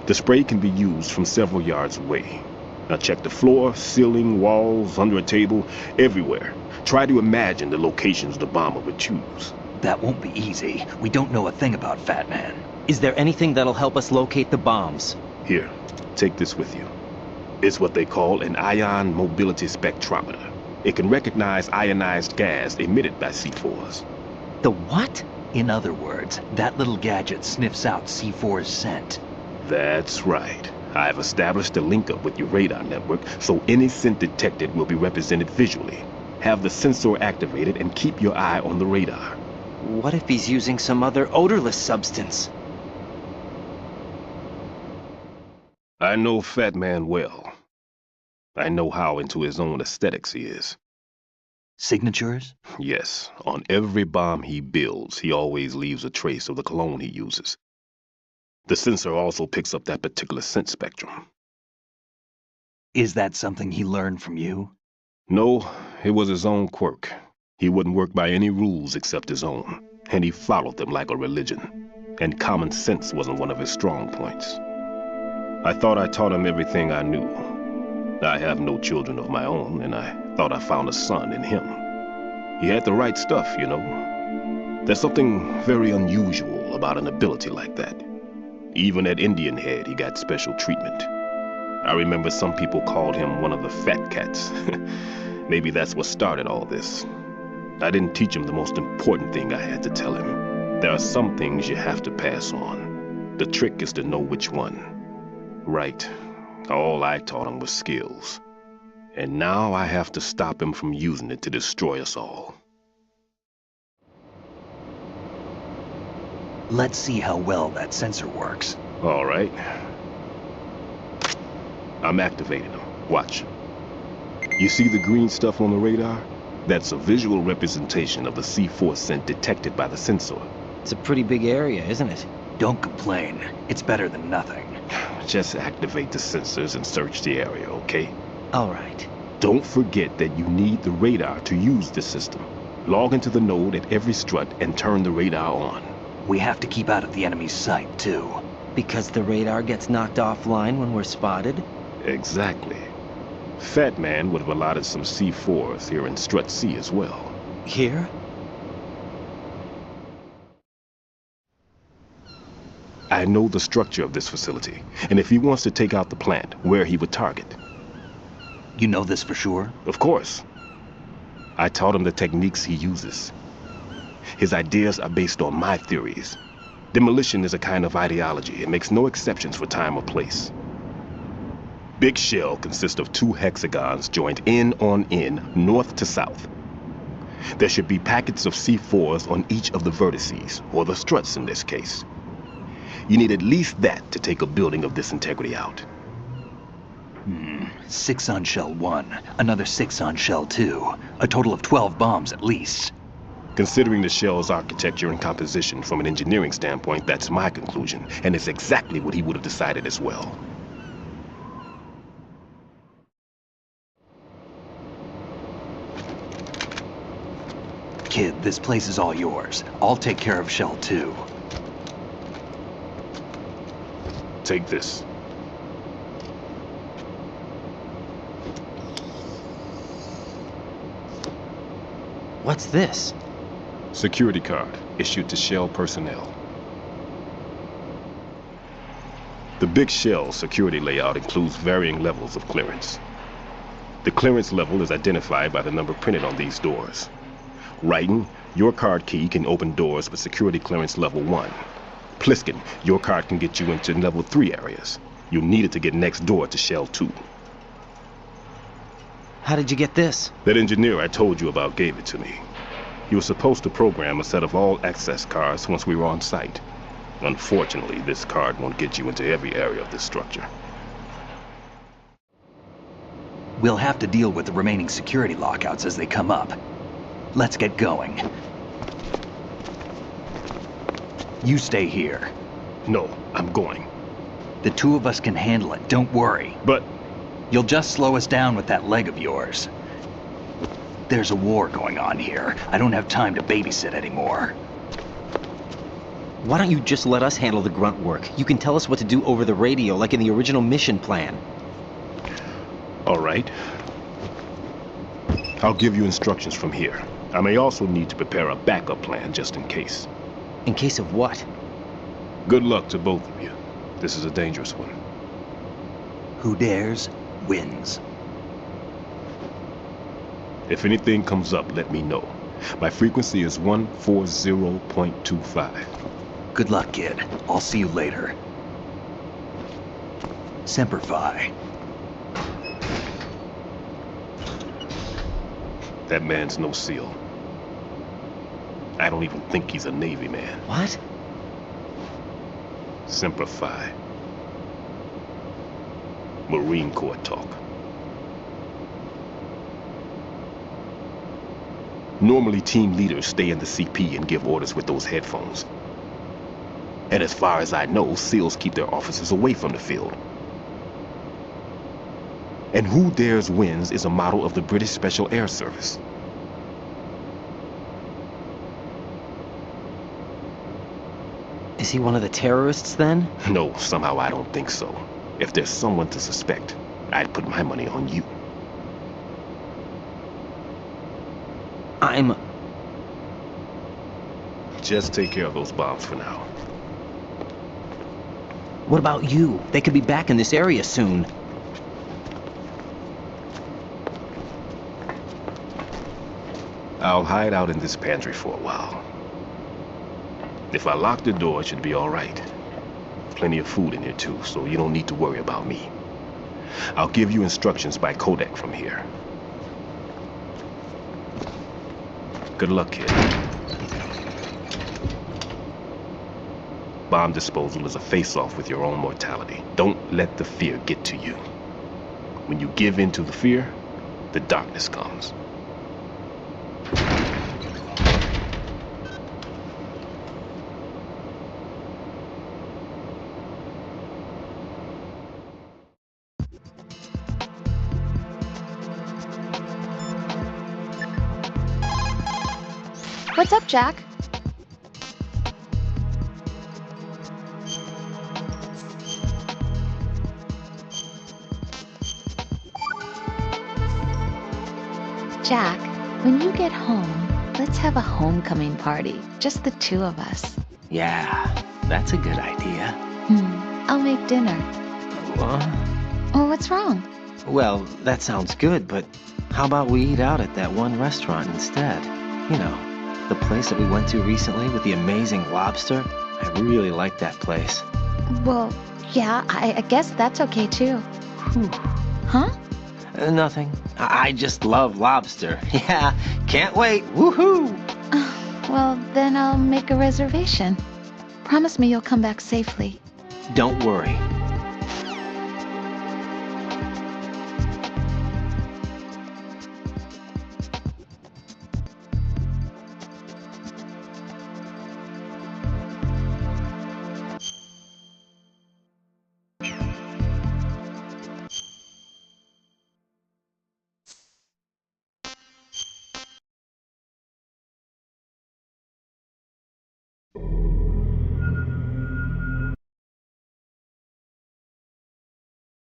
The spray can be used from several yards away. Now check the floor, ceiling, walls, under a table, everywhere. Try to imagine the locations the bomber would choose. That won't be easy. We don't know a thing about Fat Man. Is there anything that'll help us locate the bombs? Here, take this with you. It's what they call an ion mobility spectrometer. It can recognize ionized gas emitted by C4s. The what? In other words, that little gadget sniffs out C4's scent. That's right. I've established a link up with your radar network, so any scent detected will be represented visually. Have the sensor activated and keep your eye on the radar. What if he's using some other odorless substance? I know Fat Man well. I know how into his own aesthetics he is. Signatures? Yes. On every bomb he builds, he always leaves a trace of the cologne he uses. The sensor also picks up that particular scent spectrum. Is that something he learned from you? No, it was his own quirk. He wouldn't work by any rules except his own, and he followed them like a religion. And common sense wasn't one of his strong points. I thought I taught him everything I knew. I have no children of my own, and I thought I found a son in him. He had the right stuff, you know. There's something very unusual about an ability like that. Even at Indian Head, he got special treatment. I remember some people called him one of the fat cats. Maybe that's what started all this. I didn't teach him the most important thing I had to tell him. There are some things you have to pass on. The trick is to know which one. Right. All I taught him was skills. And now I have to stop him from using it to destroy us all. Let's see how well that sensor works. All right. I'm activating them. Watch. You see the green stuff on the radar? That's a visual representation of the C4 scent detected by the sensor. It's a pretty big area, isn't it? Don't complain. It's better than nothing. Just activate the sensors and search the area, okay? All right. Don't forget that you need the radar to use the system. Log into the node at every strut and turn the radar on. We have to keep out of the enemy's sight, too. Because the radar gets knocked offline when we're spotted? Exactly. Fat Man would have allotted some C4s here in Strut C as well. Here? I know the structure of this facility, and if he wants to take out the plant, where he would target. You know this for sure? Of course. I taught him the techniques he uses. His ideas are based on my theories. Demolition is a kind of ideology. It makes no exceptions for time or place. Big shell consists of 2 hexagons joined end on end, north to south. There should be packets of C4s on each of the vertices, or the struts in this case. You need at least that to take a building of this integrity out. 6 on shell 1, another 6 on shell 2. A total of 12 bombs at least. Considering the shell's architecture and composition from an engineering standpoint, that's my conclusion, and it's exactly what he would have decided as well. Kid, this place is all yours. I'll take care of shell 2. Take this. What's this? Security card, issued to Shell personnel. The Big Shell security layout includes varying levels of clearance. The clearance level is identified by the number printed on these doors. Writing, your card key can open doors with security clearance level 1. Pliskin, your card can get you into level 3 areas. You need it to get next door to Shell 2. How did you get this? That engineer I told you about gave it to me. He was supposed to program a set of all access cards once we were on site. Unfortunately, this card won't get you into every area of this structure. We'll have to deal with the remaining security lockouts as they come up. Let's get going. You stay here. No, I'm going. The 2 of us can handle it, don't worry. But... You'll just slow us down with that leg of yours. There's a war going on here. I don't have time to babysit anymore. Why don't you just let us handle the grunt work? You can tell us what to do over the radio, like in the original mission plan. All right. I'll give you instructions from here. I may also need to prepare a backup plan just in case. In case of what? Good luck to both of you. This is a dangerous one. Who dares, wins. If anything comes up, let me know. My frequency is 140.25. Good luck, kid. I'll see you later. Semper Fi. That man's no SEAL. I don't even think he's a Navy man. What? Semper Fi. Marine Corps talk. Normally, team leaders stay in the CP and give orders with those headphones. And as far as I know, SEALs keep their officers away from the field. And Who Dares Wins is a model of the British Special Air Service. Is he one of the terrorists, then? No, somehow I don't think so. If there's someone to suspect, I'd put my money on you. Just take care of those bombs for now. What about you? They could be back in this area soon. I'll hide out in this pantry for a while. If I lock the door, it should be all right. Plenty of food in here too, so you don't need to worry about me. I'll give you instructions by codec from here. Good luck, kid. Bomb disposal is a face-off with your own mortality. Don't let the fear get to you. When you give in to the fear, the darkness comes. What's up, Jack? Jack, when you get home, let's have a homecoming party. Just the two of us. Yeah, that's a good idea. I'll make dinner. What? Oh, what's wrong? Well, that sounds good, but how about we eat out at that one restaurant instead? You know, the place that we went to recently with the amazing lobster. I really like that place. Well, yeah, I guess that's okay too. Whew. Huh? Nothing. I just love lobster. Yeah, can't wait. Woohoo! Well, then I'll make a reservation. Promise me you'll come back safely. Don't worry.